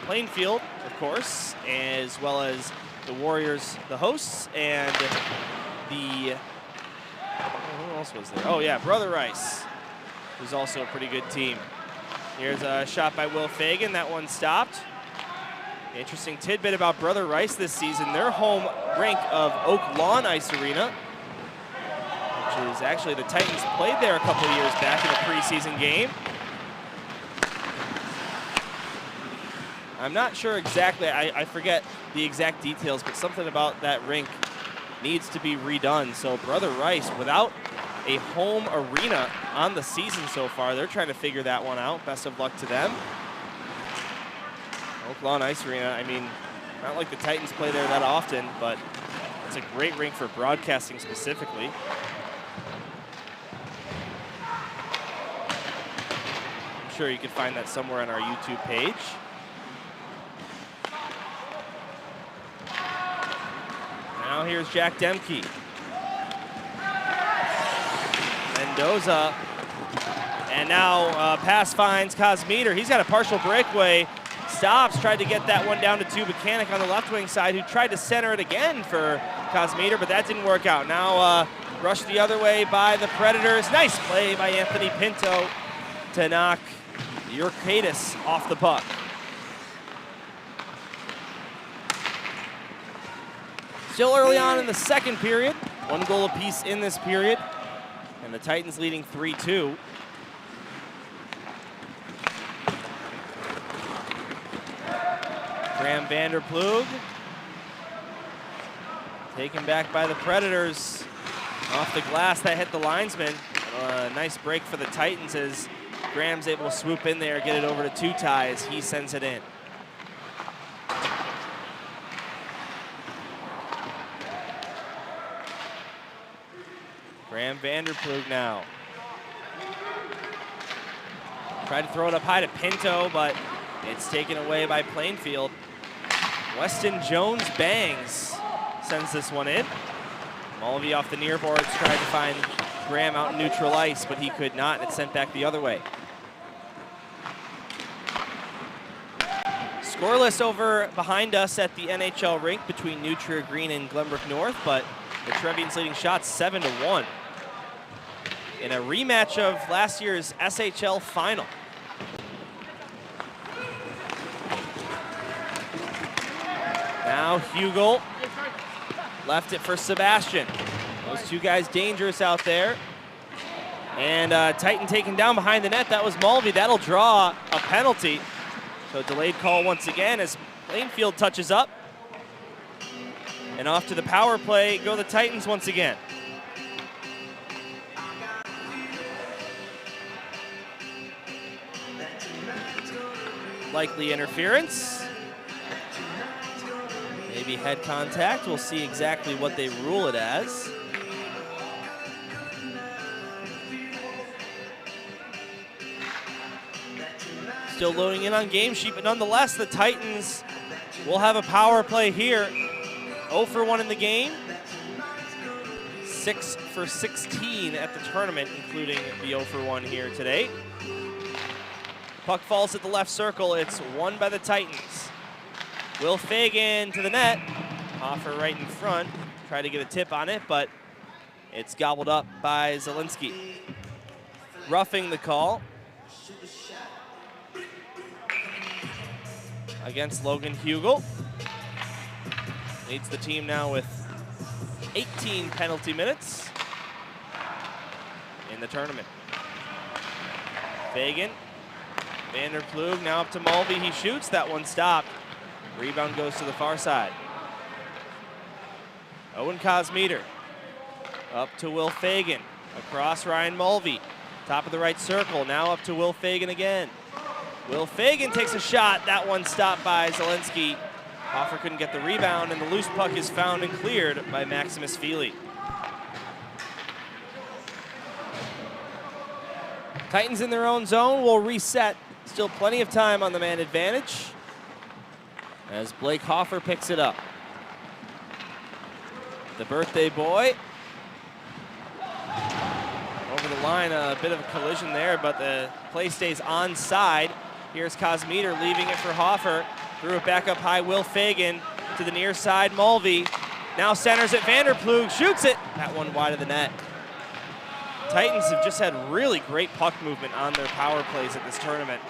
[SPEAKER 1] Plainfield, of course, as well as the Warriors, the hosts, and the, who else was there? Oh yeah, Brother Rice, who's also a pretty good team. Here's a shot by Will Fagan, that one stopped. Interesting tidbit about Brother Rice this season, their home rink of Oak Lawn Ice Arena, which is actually the Titans played there a couple years back in a preseason game. I'm not sure exactly, I forget the exact details, but something about that rink needs to be redone. So Brother Rice, without a home arena on the season so far, they're trying to figure that one out. Best of luck to them. Oak Lawn Ice Arena, I mean, not like the Titans play there that often, but it's a great rink for broadcasting specifically. I'm sure you can find that somewhere on our YouTube page. Now here's Jack Demke. Mendoza. And now pass finds Kosmeter. He's got a partial breakaway. Stops, tried to get that one down to Buchanan on the left wing side, who tried to center it again for Kosmeter, but that didn't work out. Now rushed the other way by the Predators. Nice play by Anthony Pinto to knock Urquidez off the puck. Still early on in the second period. 1 goal apiece in this period. And the Titans leading 3-2. Graham Vanderplug. Taken back by the Predators. Off the glass, that hit the linesman. Nice break for the Titans as Graham's able to swoop in there, get it over to Tutai as he sends it in. Graham Vanderplug now. Tried to throw it up high to Pinto, but it's taken away by Plainfield. Weston Jones bangs, sends this one in. Mulvey off the near boards, tried to find Graham out in neutral ice, but he could not, and it's sent back the other way. Scoreless over behind us at the NHL rink between New Trier Green and Glenbrook North, but the Trevian's leading shots 7-1 in a rematch of last year's SHL final. Now Hugel left it for Sebastian. Those two guys dangerous out there. And Titan taken down behind the net. That was Mulvey. That'll draw a penalty. So delayed call once again as Plainfield touches up. And off to the power play go the Titans once again. Likely interference. Maybe head contact. We'll see exactly what they rule it as. Still loading in on game sheet, but nonetheless, the Titans will have a power play here. 0 for 1 in the game. 6 for 16 at the tournament, including the 0 for 1 here today. Puck falls at the left circle. It's won by the Titans. Will Fagan to the net. Hoffer right in front. Try to get a tip on it, but it's gobbled up by Zielinski. Roughing the call against Logan Hugel. Leads the team now with 18 penalty minutes in the tournament. Fagan, Vanderplug now up to Mulvey. He shoots, that one stopped. Rebound goes to the far side. Owen Cosmeter up to Will Fagan. Across Ryan Mulvey. Top of the right circle, now up to Will Fagan again. Will Fagan takes a shot. That one stopped by Zielinski. Hoffer couldn't get the rebound, and the loose puck is found and cleared by Maximus Feely. Titans in their own zone will reset. Still plenty of time on the man advantage as Blake Hoffer picks it up. The birthday boy. Over the line, a bit of a collision there, but the play stays onside. Here's Cosmeter leaving it for Hoffer. Threw it back up high, Will Fagan to the near side, Mulvey. Now centers it, Vanderplug shoots it. That one wide of the net. Titans have just had really great puck movement on their power plays at this tournament.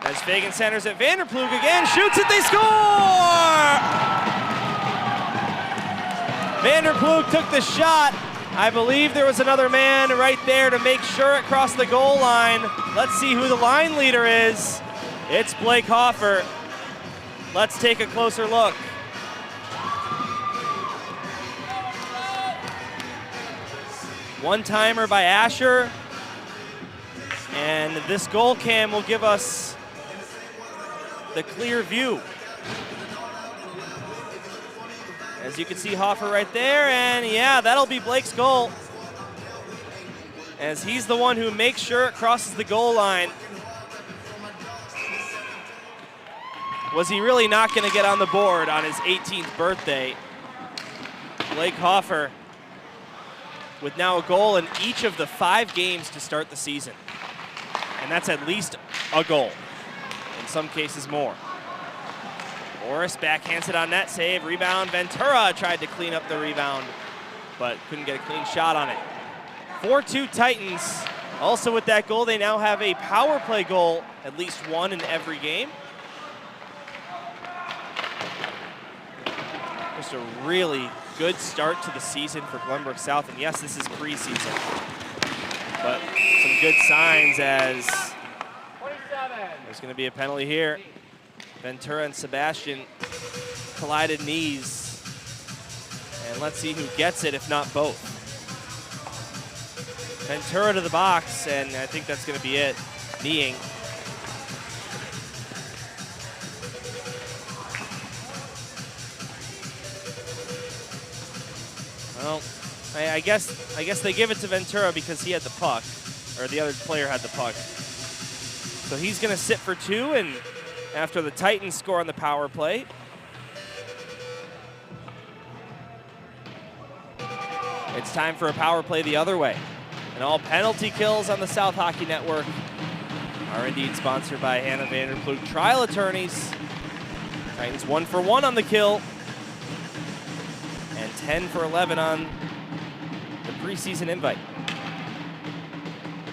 [SPEAKER 1] As Fagan centers it, Vanderplug again, shoots it, they score! Vanderplug took the shot. I believe there was another man right there to make sure it crossed the goal line. Let's see who the line leader is. It's Blake Hoffer. Let's take a closer look. One-timer by Asher. And this goal cam will give us the clear view. As you can see Hoffer right there, and yeah, that'll be Blake's goal. As he's the one who makes sure it crosses the goal line. Was he really not going to get on the board on his 18th birthday? Blake Hoffer with now a goal in each of the 5 games to start the season. And that's at least a goal, in some cases more. Morris backhands it on net, save, rebound. Ventura tried to clean up the rebound, but couldn't get a clean shot on it. 4-2 Titans. Also with that goal, they now have a power play goal, at least one in every game. Just a really good start to the season for Glenbrook South, and yes, this is preseason. But some good signs as there's going to be a penalty here. Ventura and Sebastian collided knees. And let's see who gets it, if not both. Ventura to the box, and I think that's going to be it. Kneeing. Well, I guess they give it to Ventura because he had the puck, or the other player had the puck. So he's going to sit for 2, and after the Titans score on the power play, it's time for a power play the other way. And all penalty kills on the South Hockey Network are indeed sponsored by Hannah Vanderploeg Trial Attorneys. Titans 1 for 1 on the kill, and 10 for 11 on the preseason invite.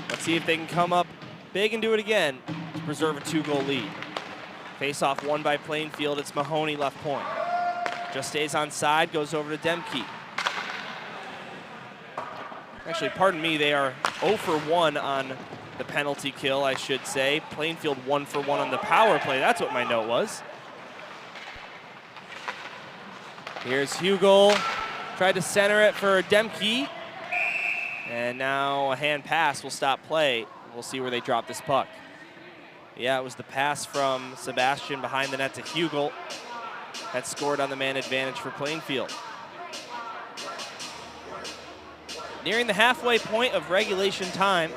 [SPEAKER 1] Let's see if they can come up big and do it again to preserve a 2-goal lead. Face-off won by Plainfield. It's Mahoney left point. Just stays on side, goes over to Demke. Actually, pardon me, they are 0 for 1 on the penalty kill, I should say. Plainfield 1 for 1 on the power play. That's what my note was. Here's Hugel. Tried to center it for Demke. And now a hand pass will stop play. We'll see where they drop this puck. Yeah, it was the pass from Sebastian behind the net to Hugel that scored on the man advantage for Plainfield. Nearing the halfway point of regulation time.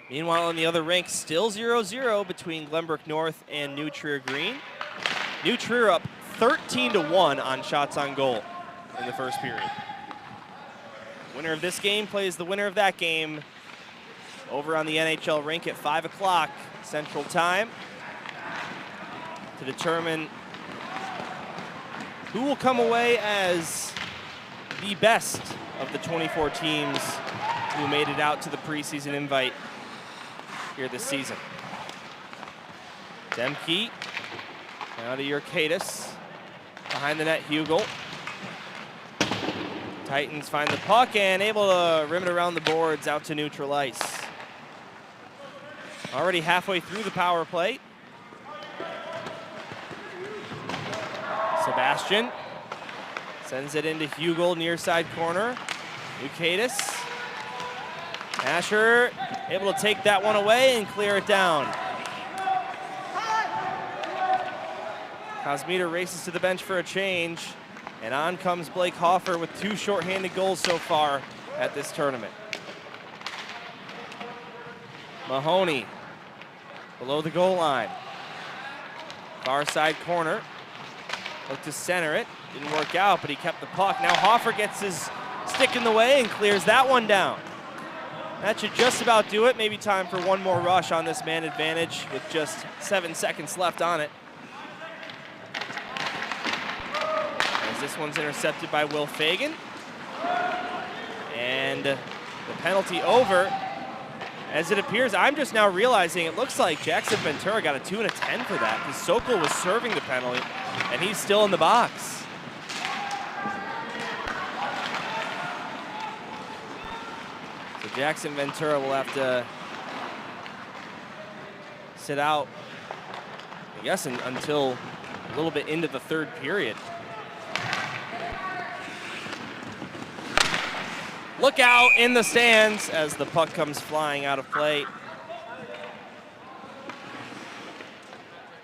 [SPEAKER 1] Meanwhile, in the other rink, still 0-0 between Glenbrook North and New Trier Green. New Trier up 13-1 on shots on goal in the first period. Winner of this game plays the winner of that game over on the NHL rink at 5 o'clock Central Time to determine who will come away as the best of the 24 teams who made it out to the preseason invite here this season. Demke, now to Urquidez. Behind the net, Hugel. Titans find the puck and able to rim it around the boards out to neutral ice. Already halfway through the power play. Sebastian sends it into Hugel, near side corner. Urquidez. Asher able to take that one away and clear it down. Kosmita races to the bench for a change, and on comes Blake Hoffer with 2 shorthanded goals so far at this tournament. Mahoney below the goal line. Far side corner. Looked to center it. Didn't work out, but he kept the puck. Now Hoffer gets his stick in the way and clears that one down. That should just about do it. Maybe time for one more rush on this man advantage with just 7 seconds left on it. As this one's intercepted by Will Fagan. And the penalty over. As it appears, I'm just now realizing it looks like Jackson Ventura got a 2 and a 10 for that, because Sokol was serving the penalty, and he's still in the box. So Jackson Ventura will have to sit out, I guess, until a little bit into the third period. Look out in the stands as the puck comes flying out of play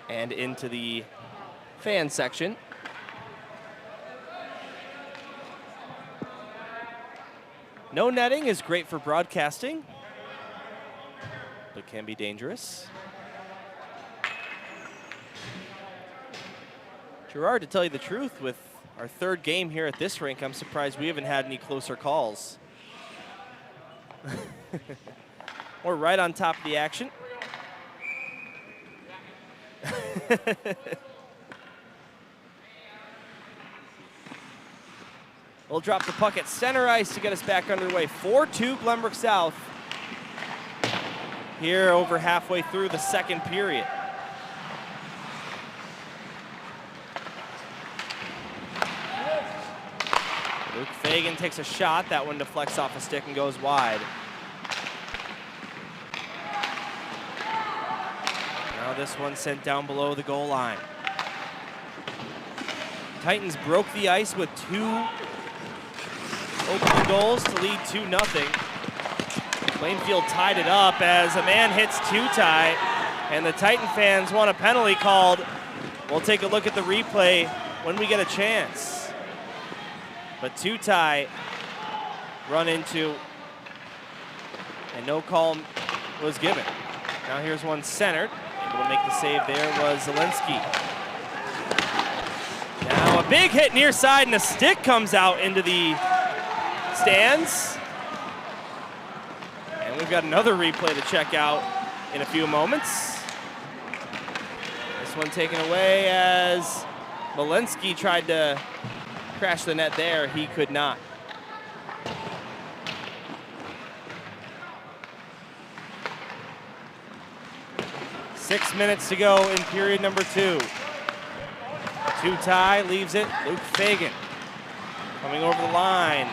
[SPEAKER 1] and into the fan section. No netting is great for broadcasting, but can be dangerous. Gerard, to tell you the truth, with our third game here at this rink, I'm surprised we haven't had any closer calls. We're right on top of the action. We'll drop the puck at center ice to get us back underway. 4-2 Glenbrook South here over halfway through the second period. Luke Fagan takes a shot. That one deflects off a stick and goes wide. Now this one sent down below the goal line. Titans broke the ice with 2 opening goals to lead 2-0. Plainfield tied it up as a man hits 2 tie, and the Titan fans want a penalty called We'll take a look at the replay when we get a chance. But Tutai run into, and no call was given. Now here's one centered. Able to make the save there was Zelensky. Now a big hit near side, and a stick comes out into the stands. And we've got another replay to check out in a few moments. This one taken away as Zelensky tried to crash the net there. He could not. Six minutes to go in period number 2. Tutai leaves it. Luke Fagan coming over the line.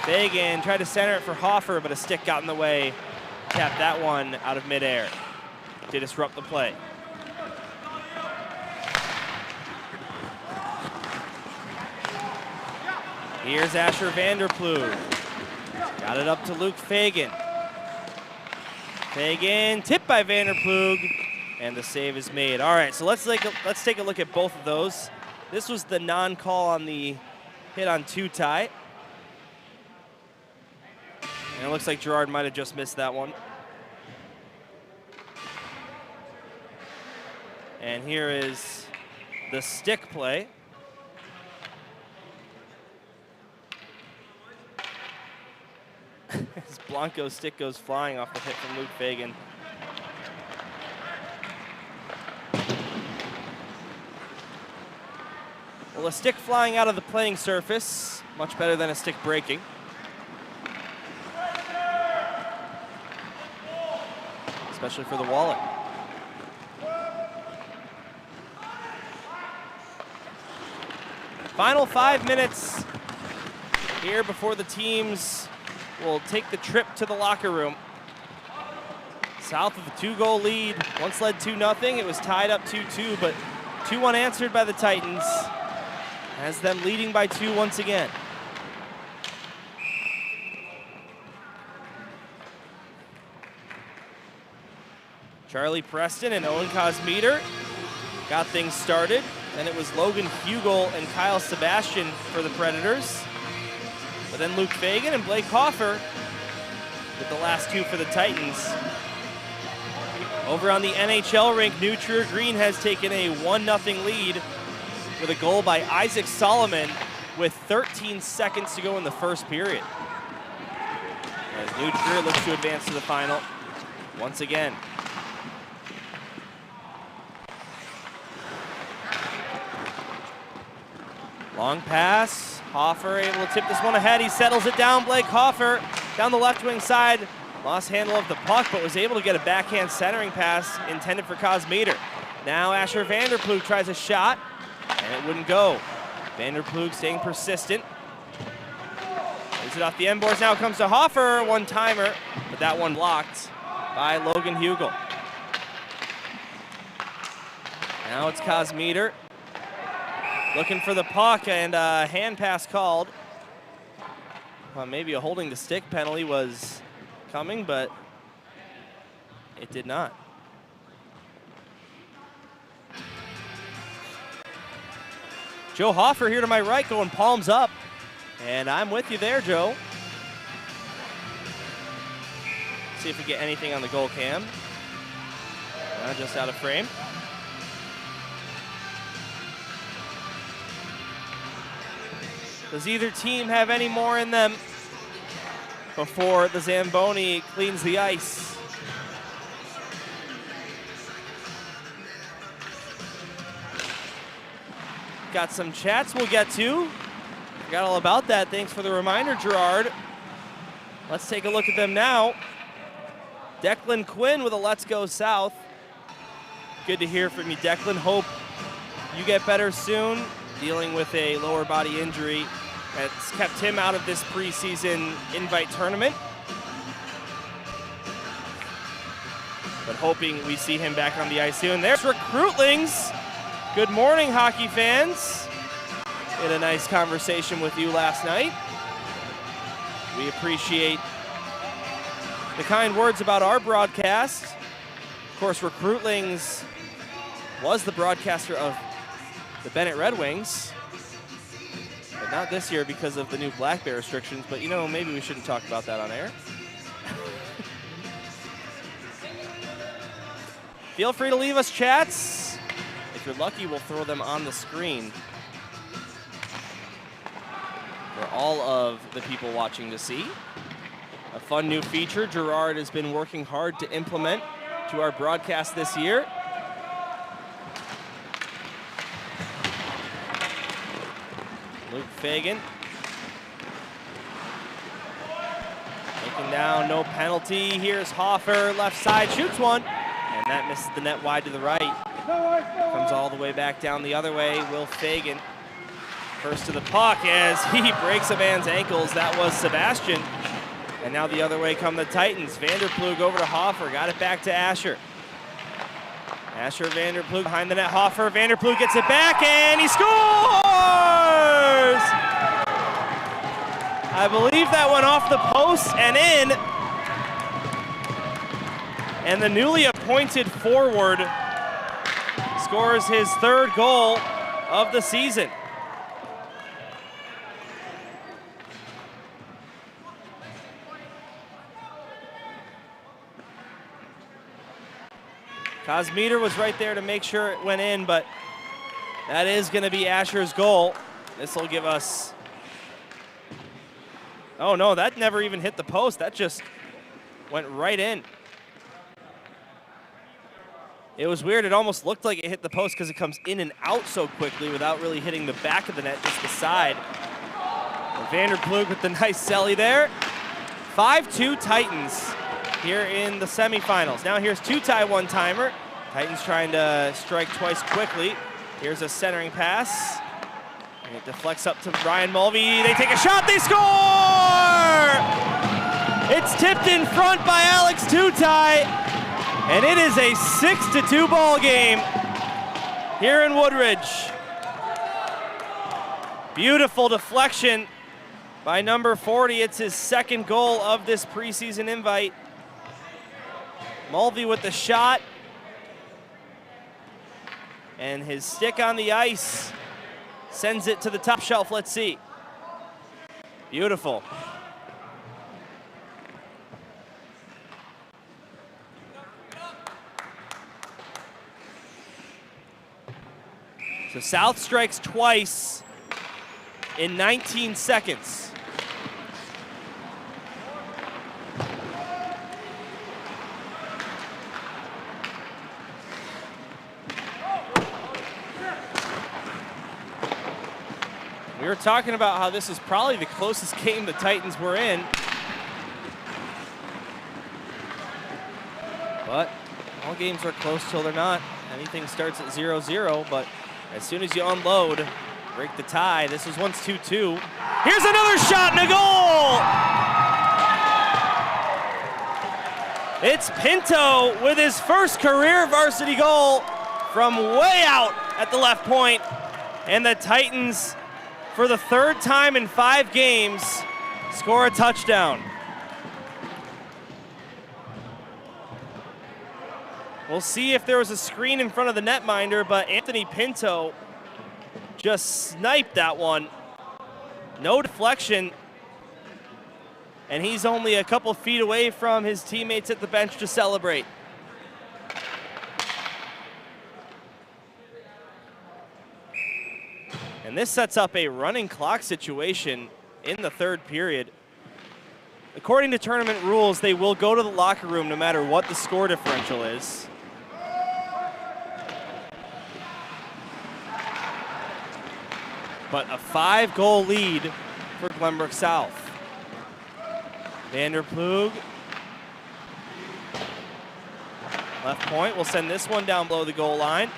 [SPEAKER 1] Fagan tried to center it for Hoffer, but a stick got in the way. Tapped that one out of midair to disrupt the play. Here's Asher Vanderploeg. Got it up to Luke Fagan. Fagan tipped by Vanderploeg, and the save is made. All right, so let's take a look at both of those. This was the non-call on the hit on Tutai. And it looks like Gerard might have just missed that one. And here is the stick play. His Blanco stick goes flying off the hit from Luke Fagan. Well, a stick flying out of the playing surface, much better than a stick breaking. Especially for the wallet. Final 5 minutes here before the teams will take the trip to the locker room. South of the 2-goal lead, once led 2-0. It was tied up 2-2, but 2-1 answered by the Titans, has them leading by 2 once again. Charlie Preston and Owen Cosmeter got things started. Then it was Logan Hugel and Kyle Sebastian for the Predators. But then Luke Fagan and Blake Hoffer with the last 2 for the Titans. Over on the NHL rink, New Trier Green has taken a 1-0 lead with a goal by Isaac Solomon with 13 seconds to go in the first period. As New Trier looks to advance to the final once again. Long pass, Hoffer able to tip this one ahead. He settles it down, Blake Hoffer down the left wing side. Lost handle of the puck, but was able to get a backhand centering pass intended for Cosmeter. Now Asher Vanderploeg tries a shot, and it wouldn't go. Vanderploeg staying persistent. Leaves it off the end boards, now it comes to Hoffer, one-timer, but that one blocked by Logan Hugel. Now it's Cosmeter. Looking for the puck, and a hand pass called. Well, maybe a holding the stick penalty was coming, but it did not. Joe Hoffer here to my right going palms up, and I'm with you there, Joe. See if we get anything on the goal cam. Just out of frame. Does either team have any more in them before the Zamboni cleans the ice? Got some chats we'll get to. Forgot all about that. Thanks for the reminder, Gerard. Let's take a look at them now. Declan Quinn with a Let's Go South. Good to hear from you, Declan. Hope you get better soon. Dealing with a lower body injury that's kept him out of this preseason invite tournament. But hoping we see him back on the ice soon. There's Recruitlings. Good morning, hockey fans. Had a nice conversation with you last night. We appreciate the kind words about our broadcast. Of course, Recruitlings was the broadcaster of the Bennett Red Wings. But not this year because of the new Black Bear restrictions, but you know, maybe we shouldn't talk about that on air. Feel free to leave us chats. If you're lucky, we'll throw them on the screen for all of the people watching to see. A fun new feature Gerard has been working hard to implement to our broadcast this year. Luke Fagan. Looking down, no penalty. Here's Hoffer, left side, shoots one. And that misses the net wide to the right. Comes all the way back down the other way. Will Fagan first to the puck as he breaks a man's ankles. That was Sebastian. And now the other way come the Titans. Vanderplug over to Hoffer. Got it back to Asher. Asher, Vanderplug behind the net. Hoffer, Vanderplug gets it back and he scores! I believe that went off the post and in. And the newly appointed forward scores his third goal of the season. Kosmiter was right there to make sure it went in, but that is going to be Asher's goal. This will give us... Oh no, that never even hit the post. That just went right in. It was weird. It almost looked like it hit the post because it comes in and out so quickly without really hitting the back of the net, just the side. And Vanderplug with the nice celly there. 5-2 Titans here in the semifinals. Now here's two-tie one-timer. Titans trying to strike twice quickly. Here's a centering pass. And it deflects up to Ryan Mulvey. They take a shot, they score! It's tipped in front by Alex Two-Tie. And it is a 6-2 ball game here in Woodridge. Beautiful deflection by number 40. It's his second goal of this preseason invite. Mulvey with the shot. And his stick on the ice sends it to the top shelf. Let's see. Beautiful. So South strikes twice in 19 seconds. We were talking about how this is probably the closest game the Titans were in. But all games are close till they're not. Anything starts at 0-0, but as soon as you unload, break the tie. This was once 2-2. Here's another shot and a goal! It's Pinto with his first career varsity goal from way out at the left point. And the Titans, for the third time in 5 games, score a touchdown. We'll see if there was a screen in front of the netminder, but Anthony Pinto just sniped that one. No deflection. And he's only a couple feet away from his teammates at the bench to celebrate. And this sets up a running clock situation in the third period. According to tournament rules, they will go to the locker room no matter what the score differential is. But a 5-goal lead for Glenbrook South. Vanderplug. Left point, we'll send this one down below the goal line.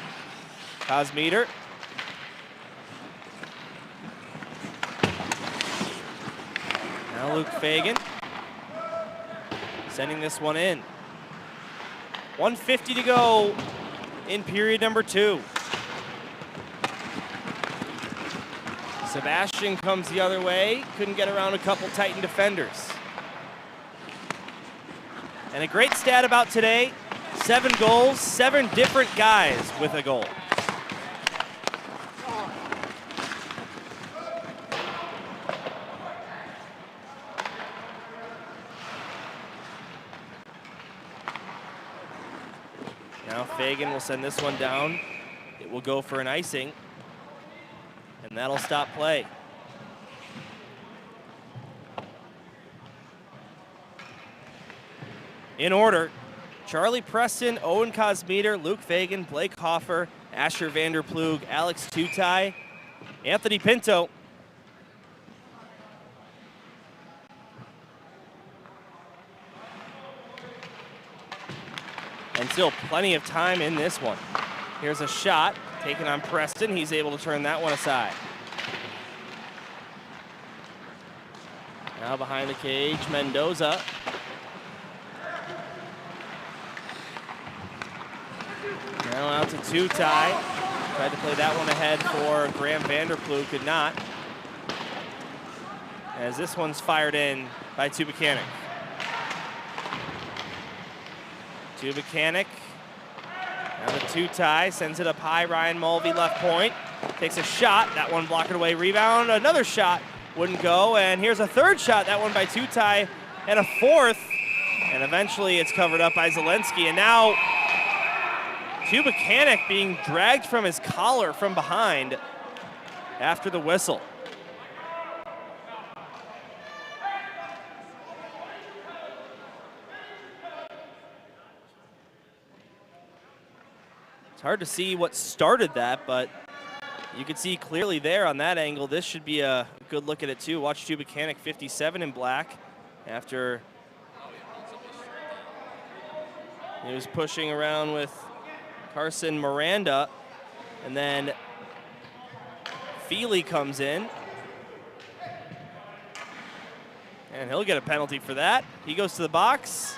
[SPEAKER 1] Kosmiter. Now Luke Fagan. Sending this one in. 1:50 to go in period number 2. Sebastian comes the other way. Couldn't get around a couple Titan defenders. And a great stat about today, 7 goals, 7 different guys with a goal. Fagan will send this one down. It will go for an icing, and that'll stop play. In order, Charlie Preston, Owen Cosmeter, Luke Fagan, Blake Hoffer, Asher Vanderplug, Alex Tutai, Anthony Pinto. And still plenty of time in this one. Here's a shot taken on Preston. He's able to turn that one aside. Now behind the cage, Mendoza. Now out to Tutai. Tried to play that one ahead for Graham Vanderplug, could not. As this one's fired in by Tubuchanan. Tubuchanan. Now the Tutai sends it up high. Ryan Mulvey left point. Takes a shot. That one blocked away. Rebound. Another shot. Wouldn't go. And here's a third shot. That one by Tutai. And a fourth. And eventually it's covered up by Zelensky. And now Tubuchanan being dragged from his collar from behind after the whistle. It's hard to see what started that, but you can see clearly there on that angle. This should be a good look at it too. Watch Tubuchanan, 57 in black, after he was pushing around with Carson Miranda, and then Feely comes in, and he'll get a penalty for that. He goes to the box,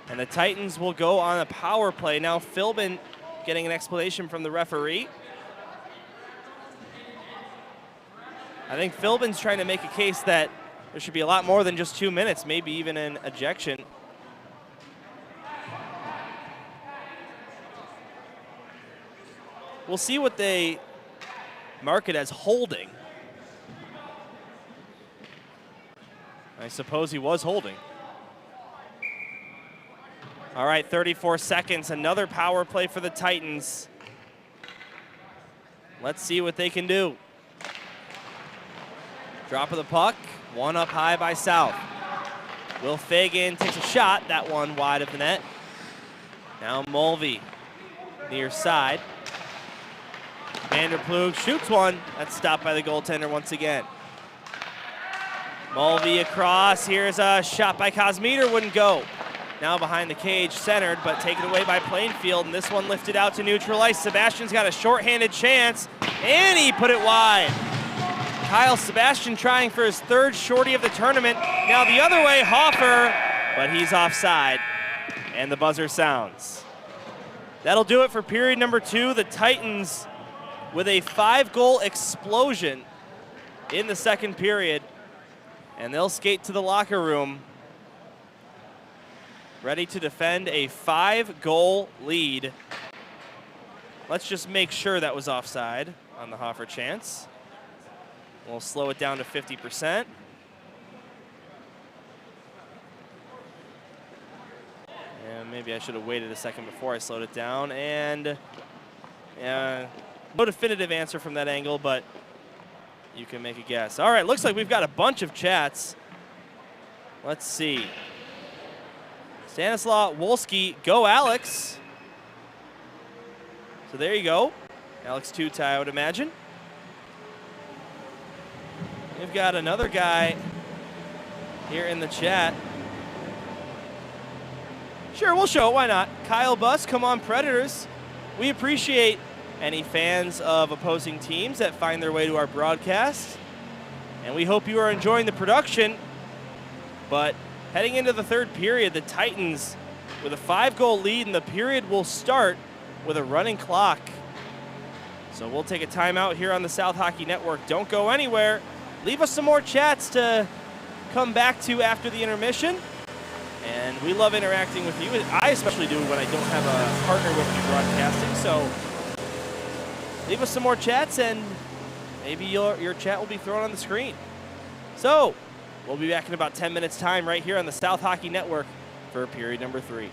[SPEAKER 1] and the Titans will go on a power play. Now Philbin getting an explanation from the referee. I think Philbin's trying to make a case that there should be a lot more than just 2 minutes, maybe even an ejection. We'll see what they mark it as holding. I suppose he was holding. All right, 34 seconds, another power play for the Titans. Let's see what they can do. Drop of the puck, one up high by South. Will Fagan takes a shot, that one wide of the net. Now Mulvey, near side. Vanderplug shoots one, that's stopped by the goaltender once again. Mulvey across, here's a shot by Cosmeter, wouldn't go. Now behind the cage, centered, but taken away by Plainfield, and this one lifted out to neutral ice. Sebastian's got a shorthanded chance, and he put it wide. Kyle Sebastian trying for his third shorty of the tournament. Now the other way, Hoffer, but he's offside, and the buzzer sounds. That'll do it for period number 2. The Titans with a 5-goal explosion in the second period, and they'll skate to the locker room ready to defend a 5-goal lead. Let's just make sure that was offside on the Hoffer chance. We'll slow it down to 50%. And maybe I should have waited a second before I slowed it down. And no definitive answer from that angle, but you can make a guess. All right, looks like we've got a bunch of chats. Let's see. Stanislaw Wolski, go Alex. So there you go. Alex Tutai, I would imagine. We've got another guy here in the chat. Sure, we'll show it, why not? Kyle Buss, come on Predators. We appreciate any fans of opposing teams that find their way to our broadcast. And we hope you are enjoying the production. But heading into the third period, the Titans with a 5-goal lead, and the period will start with a running clock. So we'll take a timeout here on the South Hockey Network. Don't go anywhere. Leave us some more chats to come back to after the intermission. And we love interacting with you. I especially do when I don't have a partner with me broadcasting. So leave us some more chats, and maybe your chat will be thrown on the screen. So we'll be back in about 10 minutes time right here on the South Hockey Network for period number 3.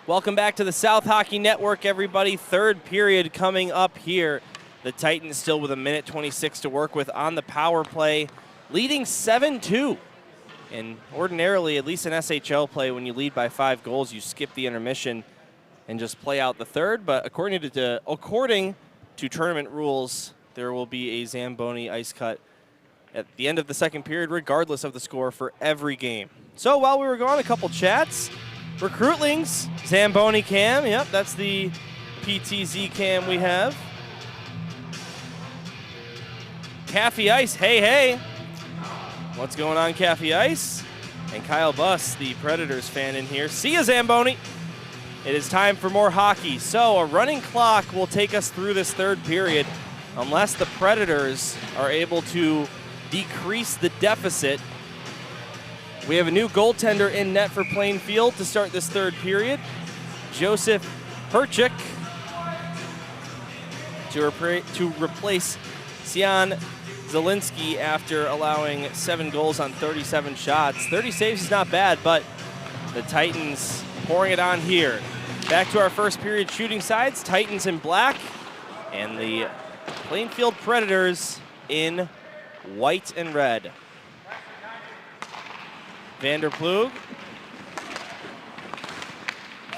[SPEAKER 1] Welcome back to the South Hockey Network, everybody. Third period coming up here. The Titans still with 1:26 to work with on the power play, leading 7-2. And ordinarily, at least in SHL play, when you lead by 5 goals, you skip the intermission and just play out the third. But according to tournament rules, there will be a Zamboni ice cut at the end of the second period, regardless of the score for every game. So while we were gone, a couple chats. Recruitlings, Zamboni cam. Yep, that's the PTZ cam we have. Caffey Ice, hey. What's going on, Caffey Ice? And Kyle Buss, the Predators fan in here. See ya, Zamboni. It is time for more hockey. So a running clock will take us through this third period unless the Predators are able to decrease the deficit. We have a new goaltender in net for Plainfield to start this third period. Joseph Herchik to replace Sian Zielinski after allowing 7 goals on 37 shots. 30 saves is not bad, but the Titans pouring it on here. Back to our first period shooting sides. Titans in black and the Plainfield Predators in white and red. Vanderplug.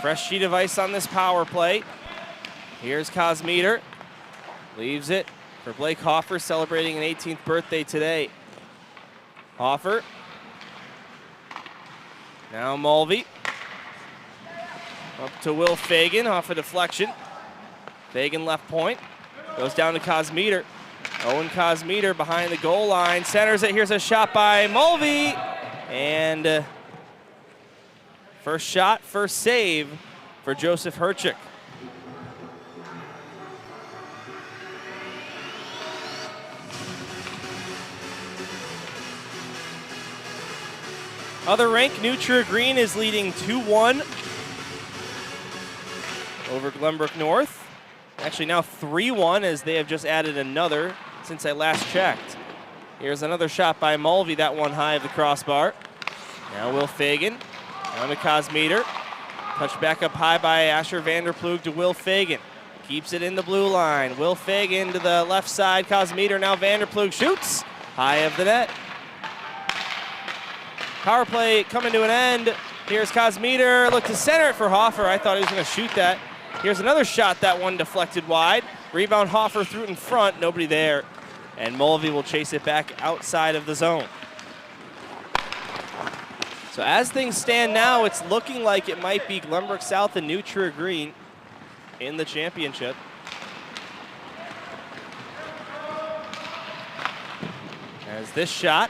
[SPEAKER 1] Fresh sheet of ice on this power play. Here's Kosmeter. Leaves it for Blake Hoffer, celebrating an 18th birthday today. Hoffer. Now Mulvey. Up to Will Fagan, off a deflection. Fagan left point. Goes down to Kosmeter. Owen Kosmeter behind the goal line. Centers it. Here's a shot by Mulvey. And first shot, first save for Joseph Herchik. Other rank, New True Green is leading 2-1 over Glenbrook North. Actually now 3-1 as they have just added another since I last checked. Here's another shot by Mulvey, that one high of the crossbar. Now Will Fagan, down to Kosmeter. Touched back up high by Asher Vanderplug to Will Fagan. Keeps it in the blue line. Will Fagan to the left side, Kosmeter, now Vanderplug shoots. High of the net. Power play coming to an end. Here's Kosmeter, look to center it for Hoffer. I thought he was gonna shoot that. Here's another shot, that one deflected wide. Rebound Hoffer threw it in front, nobody there. And Mulvey will chase it back outside of the zone. So as things stand now, it's looking like it might be Glenbrook South and New True Green in the championship. As this shot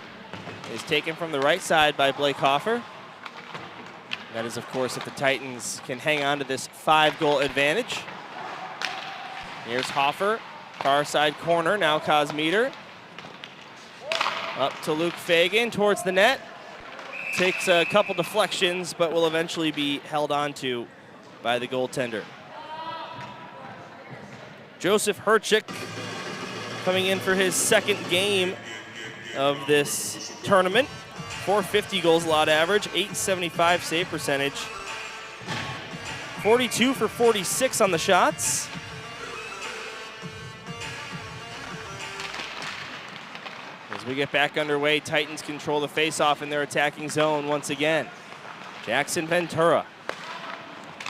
[SPEAKER 1] is taken from the right side by Blake Hoffer. That is, of course, if the Titans can hang on to this 5-goal advantage. Here's Hoffer. Far side corner, now Kosmeter. Up to Luke Fagan towards the net. Takes a couple deflections, but will eventually be held onto by the goaltender. Joseph Herchik coming in for his second game of this tournament. 450 goals allowed average, 875 save percentage. 42 for 46 on the shots. As we get back underway, Titans control the faceoff in their attacking zone once again. Jackson Ventura.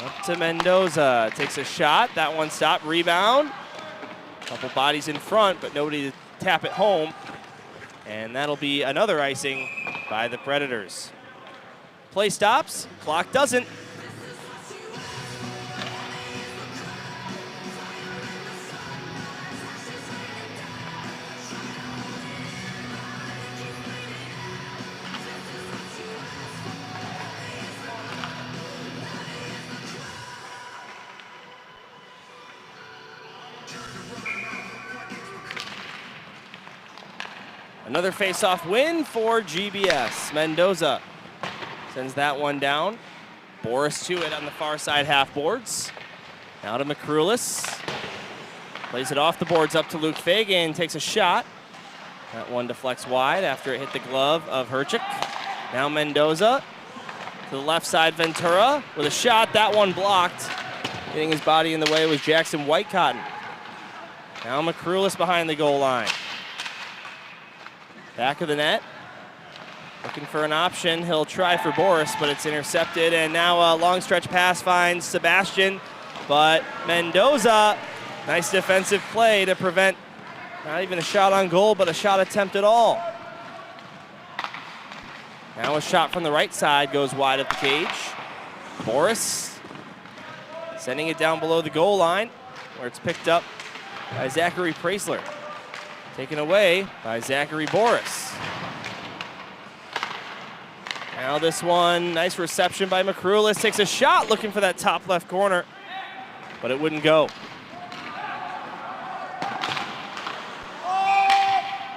[SPEAKER 1] Up to Mendoza, takes a shot, that one stopped, rebound. Couple bodies in front, but nobody to tap it home. And that'll be another icing by the Predators. Play stops, clock doesn't. Another face-off win for GBS. Mendoza sends that one down. Boris to it on the far side half boards. Now to McCrulis. Plays it off the boards up to Luke Fagan. Takes a shot. That one deflects wide after it hit the glove of Herchik. Now Mendoza To the left side, Ventura with a shot. That one blocked. Getting his body in the way was Jackson Whitecotton. Now McCrulis behind the goal line. Back of the net. Looking for an option. He'll try for Boris, but it's intercepted. And now a long stretch pass finds Sebastian. But Mendoza, nice defensive play to prevent not even a shot on goal, but a shot attempt at all. Now a shot from the right side goes wide of the cage. Boris sending it down below the goal line, where it's picked up by Zachary Preisler. Taken away by Zachary Boris. Now this one, nice reception by McCrulis. Takes a shot looking for that top left corner, but it wouldn't go.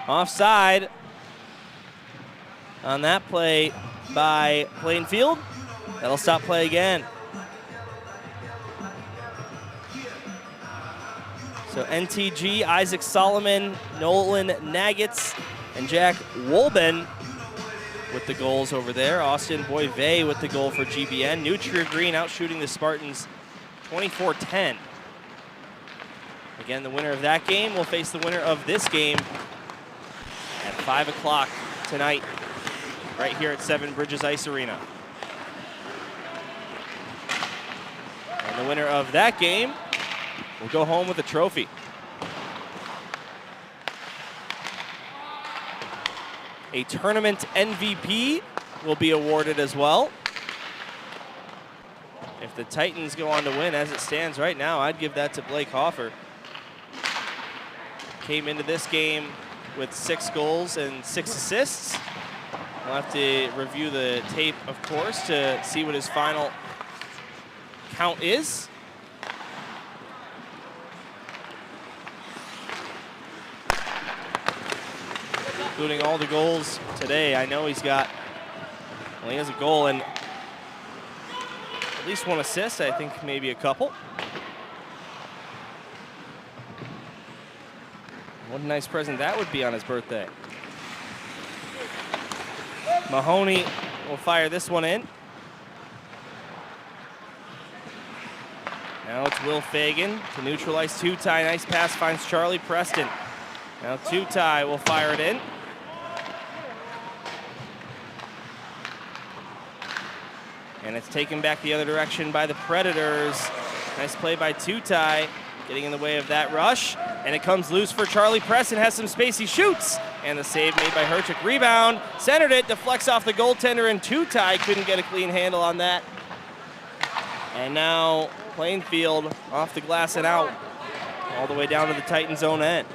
[SPEAKER 1] Offside on that play by Plainfield. That'll stop play again. So NTG, Isaac Solomon, Nolan Nagitz, and Jack Wolben with the goals over there. Austin Boyve with the goal for GBN. Nutria Green out shooting the Spartans 24-10. Again, the winner of that game will face the winner of this game at 5 o'clock tonight, right here at Seven Bridges Ice Arena. And the winner of that game will go home with a trophy. A tournament MVP will be awarded as well. If the Titans go on to win, as it stands right now, I'd give that to Blake Hoffer. Came into this game with 6 goals and 6 assists. We'll have to review the tape, of course, to see what his final count is. Including all the goals today. I know he's got, well, he has a goal and at least 1 assist, I think maybe a couple. What a nice present that would be on his birthday. Mahoney will fire this one in. Now it's Will Fagan to neutralize Tutai. Nice pass finds Charlie Preston. Now Tutai will fire it in. And it's taken back the other direction by the Predators. Nice play by Tutai, getting in the way of that rush. And it comes loose for Charlie Preston, has some space, he shoots. And the save made by Herchik. Rebound, centered it, deflects off the goaltender, and Tutai couldn't get a clean handle on that. And now Plainfield off the glass and out, all the way down to the Titans' own end.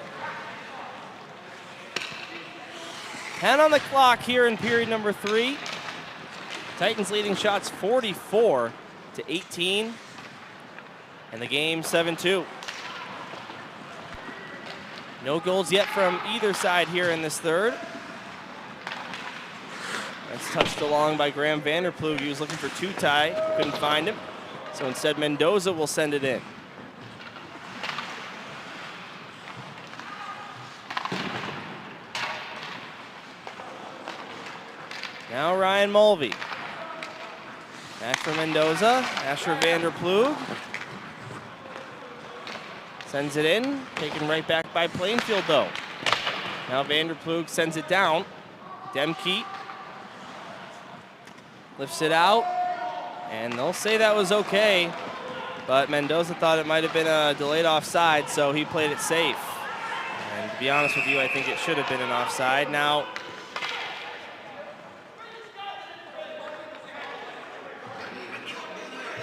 [SPEAKER 1] 10 on the clock here in period number 3. Titans leading shots 44-18. And the game 7-2. No goals yet from either side here in this third. That's touched along by Graham Vanderploeg. He was looking for Tutai, couldn't find him. So instead Mendoza will send it in. Now Ryan Mulvey. Back for Mendoza, Asher Vanderploeg. Sends it in, taken right back by Plainfield though. Now Vanderploeg sends it down. Demke lifts it out, and they'll say that was okay, but Mendoza thought it might have been a delayed offside, so he played it safe. And to be honest with you, I think it should have been an offside. Now,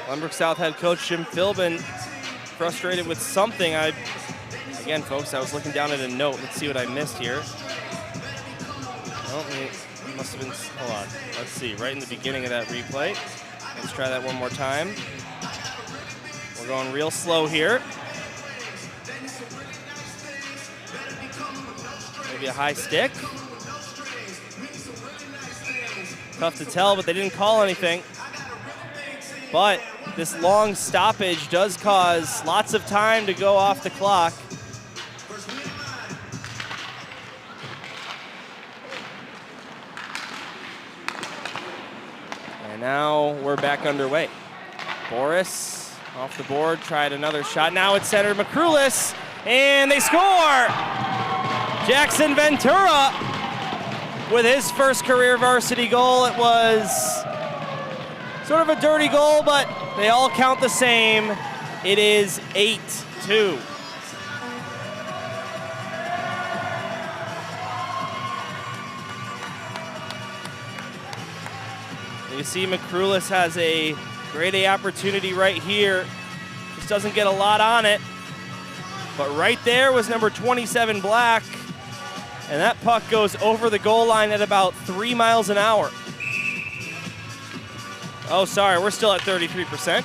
[SPEAKER 1] Glenbrook South head coach Jim Philbin frustrated with something. Again, folks, I was looking down at a note. Let's see what I missed here. Oh, it must have been, hold on. Let's see, right in the beginning of that replay. Let's try that one more time. We're going real slow here. Maybe a high stick. Tough to tell, but they didn't call anything. But this long stoppage does cause lots of time to go off the clock. And now we're back underway. Boris off the board, tried another shot. Now it's center McCrulis, and they score! Jackson Ventura with his first career varsity goal. It was sort of a dirty goal, but they all count the same. It is 8-2. You see McCrulis has a grade A opportunity right here. Just doesn't get a lot on it. But right there was number 27 Black. And that puck goes over the goal line at about 3 miles an hour. Oh, sorry, we're still at 33%.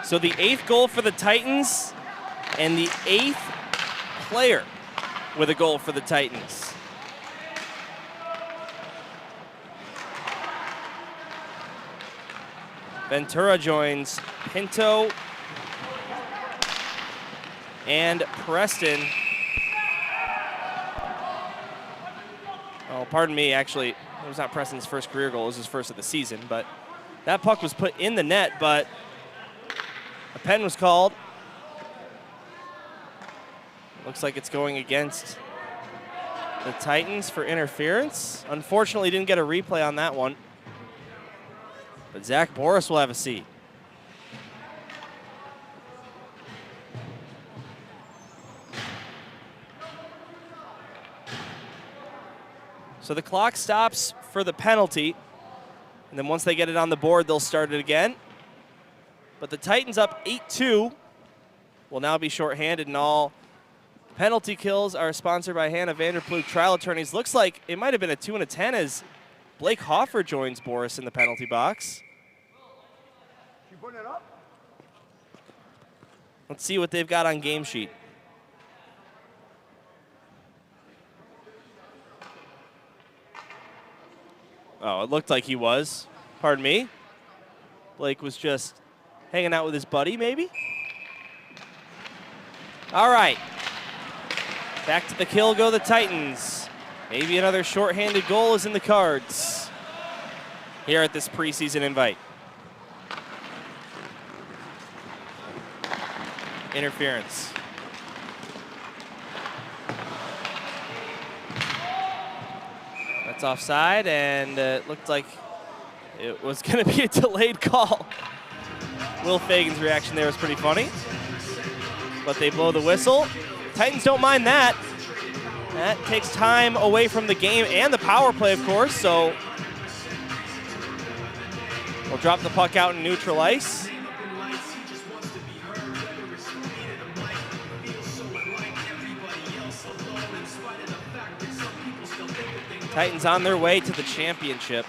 [SPEAKER 1] So the 8th goal for the Titans and the 8th player with a goal for the Titans. Ventura joins Pinto and Preston. Oh, pardon me, actually, it was not Preston's first career goal, it was his first of the season, but that puck was put in the net, but a pen was called. Looks like it's going against the Titans for interference. Unfortunately, didn't get a replay on that one. But Zach Boris will have a seat. So the clock stops for the penalty. And then once they get it on the board, they'll start it again. But the Titans up 8-2 will now be shorthanded, and all penalty kills are sponsored by Hannah Vanderploeg Trial Attorneys. Looks like it might have been a 2 and a 10 as Blake Hoffer joins Boris in the penalty box.
[SPEAKER 2] You putting it up?
[SPEAKER 1] Let's see what they've got on game sheet. Oh, it looked like he was. Pardon me. Blake was just hanging out with his buddy, maybe? All right. Back to the kill go the Titans. Maybe another shorthanded goal is in the cards here at this preseason invite. Interference. That's offside, and it looked like it was going to be a delayed call. Will Fagan's reaction there was pretty funny. But they blow the whistle. Titans don't mind that. That takes time away from the game and the power play, of course, so we'll drop the puck out in neutral ice. Titans on their way to the championship.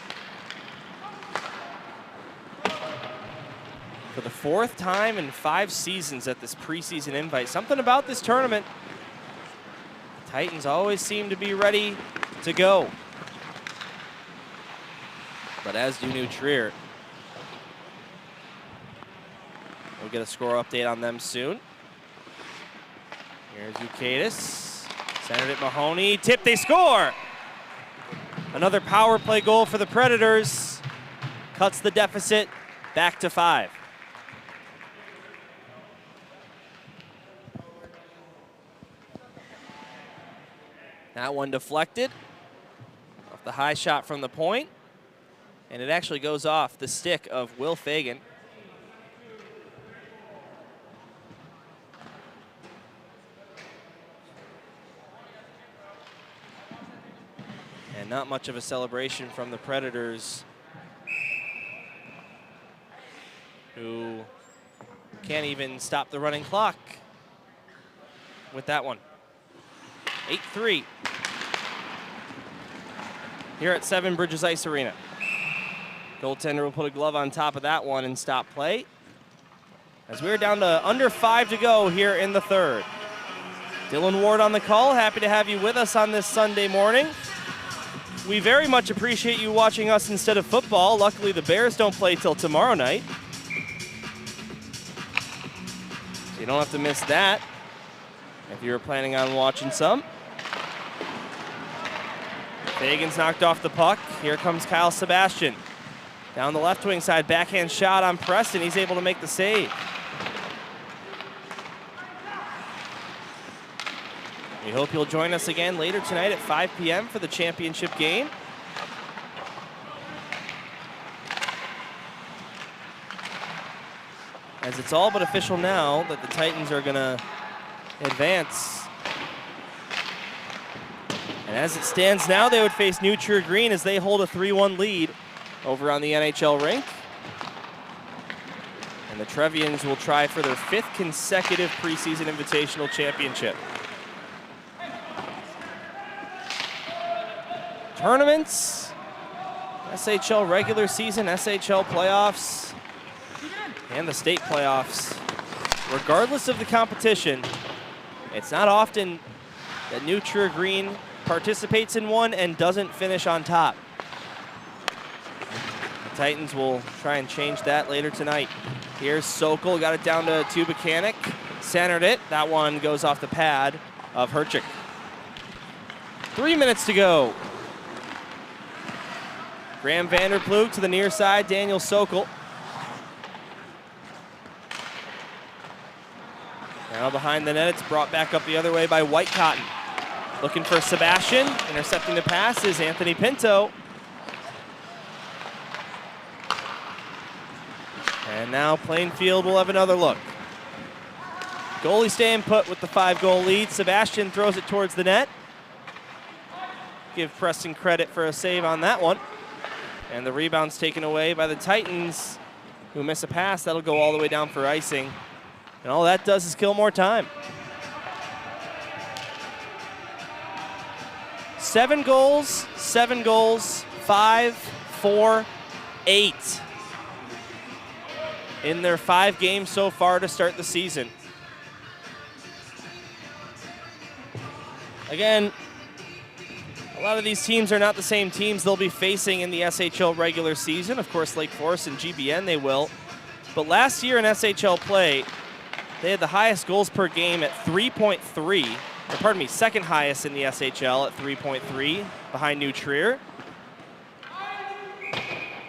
[SPEAKER 1] For the 4th time in 5 seasons at this preseason invite. Something about this tournament, the Titans always seem to be ready to go. But as do New Trier. We'll get a score update on them soon. Here's Ukaitis. Centered it Mahoney. Tip, they score! Another power play goal for the Predators. Cuts the deficit back to 5. That one deflected off the high shot from the point, and it actually goes off the stick of Will Fagan. And not much of a celebration from the Predators, who can't even stop the running clock with that one. 8-3 here at 7 Bridges Ice Arena. Goaltender will put a glove on top of that one and stop play, as we're down to under 5 to go here in the 3rd. Dylan Ward on the call. Happy to have you with us on this Sunday morning. We very much appreciate you watching us instead of football. Luckily, the Bears don't play till tomorrow night. You don't have to miss that if you were planning on watching some. Fagan's knocked off the puck. Here comes Kyle Sebastian. Down the left wing side, backhand shot on Preston. He's able to make the save. We hope you'll join us again later tonight at 5 p.m. for the championship game. As it's all but official now that the Titans are gonna advance. And as it stands now, they would face New Trier Green as they hold a 3-1 lead over on the NHL rink. And the Trevians will try for their 5th consecutive preseason invitational championship. Tournaments, SHL regular season, SHL playoffs, and the state playoffs. Regardless of the competition, it's not often that New Trier Green participates in one and doesn't finish on top. The Titans will try and change that later tonight. Here's Sokol, got it down to Tubuchanik, centered it. That one goes off the pad of Herchik. 3 minutes to go. Graham Vanderploeg to the near side, Daniel Sokol. Now behind the net, it's brought back up the other way by White Cotton. Looking for Sebastian, intercepting the pass is Anthony Pinto. And now Plainfield will have another look. Goalie staying put with the 5-goal lead. Sebastian throws it towards the net. Give Preston credit for a save on that one. And the rebound's taken away by the Titans, who miss a pass. That'll go all the way down for icing. And all that does is kill more time. 7 goals, 5, 4, 8 in their 5 games so far to start the season. Again, a lot of these teams are not the same teams they'll be facing in the SHL regular season. Of course, Lake Forest and GBN they will. But last year in SHL play, they had the highest goals per game at 3.3. Or pardon me, second highest in the SHL at 3.3 behind New Trier.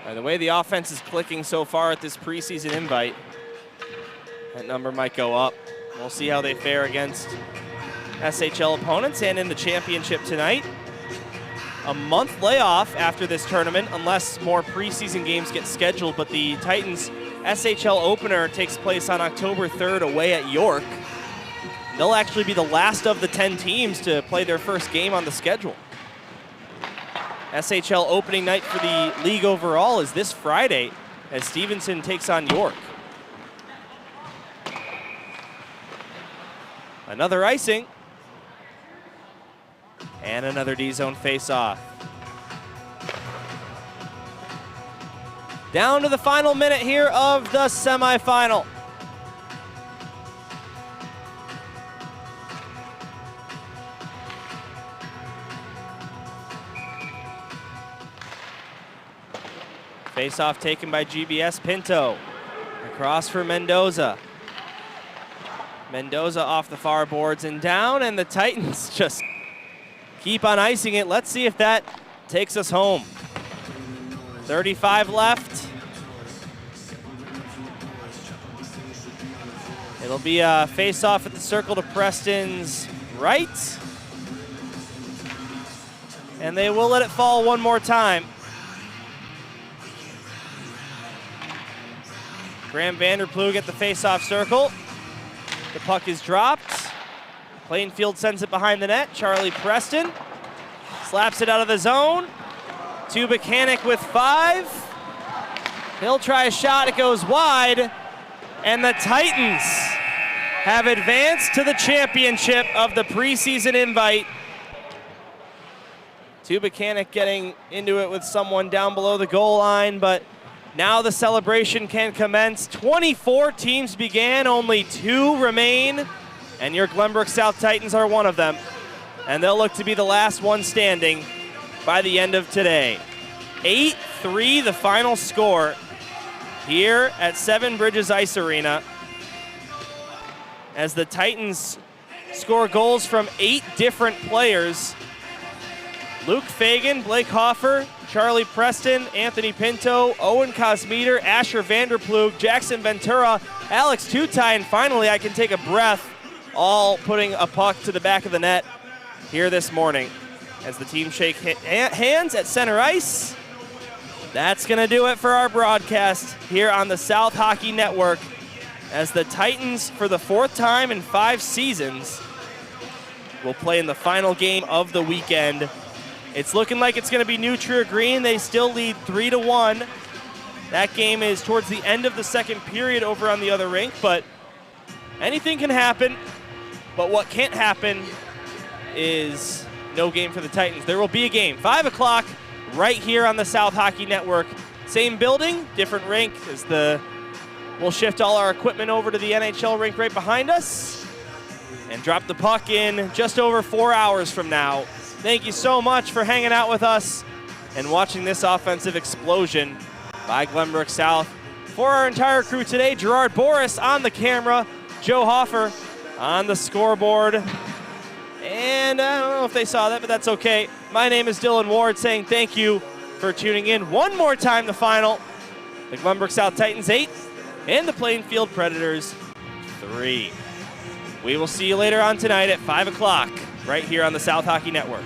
[SPEAKER 1] And the way the offense is clicking so far at this preseason invite, that number might go up. We'll see how they fare against SHL opponents and in the championship tonight. A month layoff after this tournament unless more preseason games get scheduled, but the Titans SHL opener takes place on October 3rd away at York. They'll actually be the last of the 10 teams to play their first game on the schedule. SHL opening night for the league overall is this Friday as Stevenson takes on York. Another icing. And another D-zone face-off. Down to the final minute here of the semifinal. Face-off taken by GBS. Pinto across for Mendoza. Mendoza off the far boards and down, and the Titans just keep on icing it. Let's see if that takes us home. 35 left. It'll be a face-off at the circle to Preston's right. And they will let it fall one more time. Graham Vanderploeg at the face-off circle. The puck is dropped. Plainfield sends it behind the net. Charlie Preston slaps it out of the zone. Tubuchanik with 5. He'll try a shot, it goes wide. And the Titans have advanced to the championship of the preseason invite. Tubuchanik getting into it with someone down below the goal line, but now the celebration can commence. 24 teams began, only 2 remain, and your Glenbrook South Titans are one of them. And they'll look to be the last one standing by the end of today. 8-3 the final score here at Seven Bridges Ice Arena. as the Titans score goals from 8 different players. Luke Fagan, Blake Hoffer, Charlie Preston, Anthony Pinto, Owen Cosmeter, Asher Vanderplug, Jackson Ventura, Alex Tutai, and finally I can take a breath, all putting a puck to the back of the net here this morning. As the team shake hands at center ice, that's going to do it for our broadcast here on the South Hockey Network, as the Titans, for the 4th time in 5 seasons, will play in the final game of the weekend. It's looking like it's going to be New Trier Green. They still lead 3-1. That game is towards the end of the second period over on the other rink, but anything can happen. But what can't happen is no game for the Titans. There will be a game, 5 o'clock, right here on the South Hockey Network. Same building, different rink, as we'll shift all our equipment over to the NHL rink right behind us and drop the puck in just over 4 hours from now. Thank you so much for hanging out with us and watching this offensive explosion by Glenbrook South. For our entire crew today, Gerard Boris on the camera, Joe Hoffer on the scoreboard. And I don't know if they saw that, but that's okay. My name is Dylan Ward, saying thank you for tuning in. One more time, the final. The Glenbrook South Titans 8 and the Plainfield Predators 3. We will see you later on tonight at 5 o'clock right here on the South Hockey Network.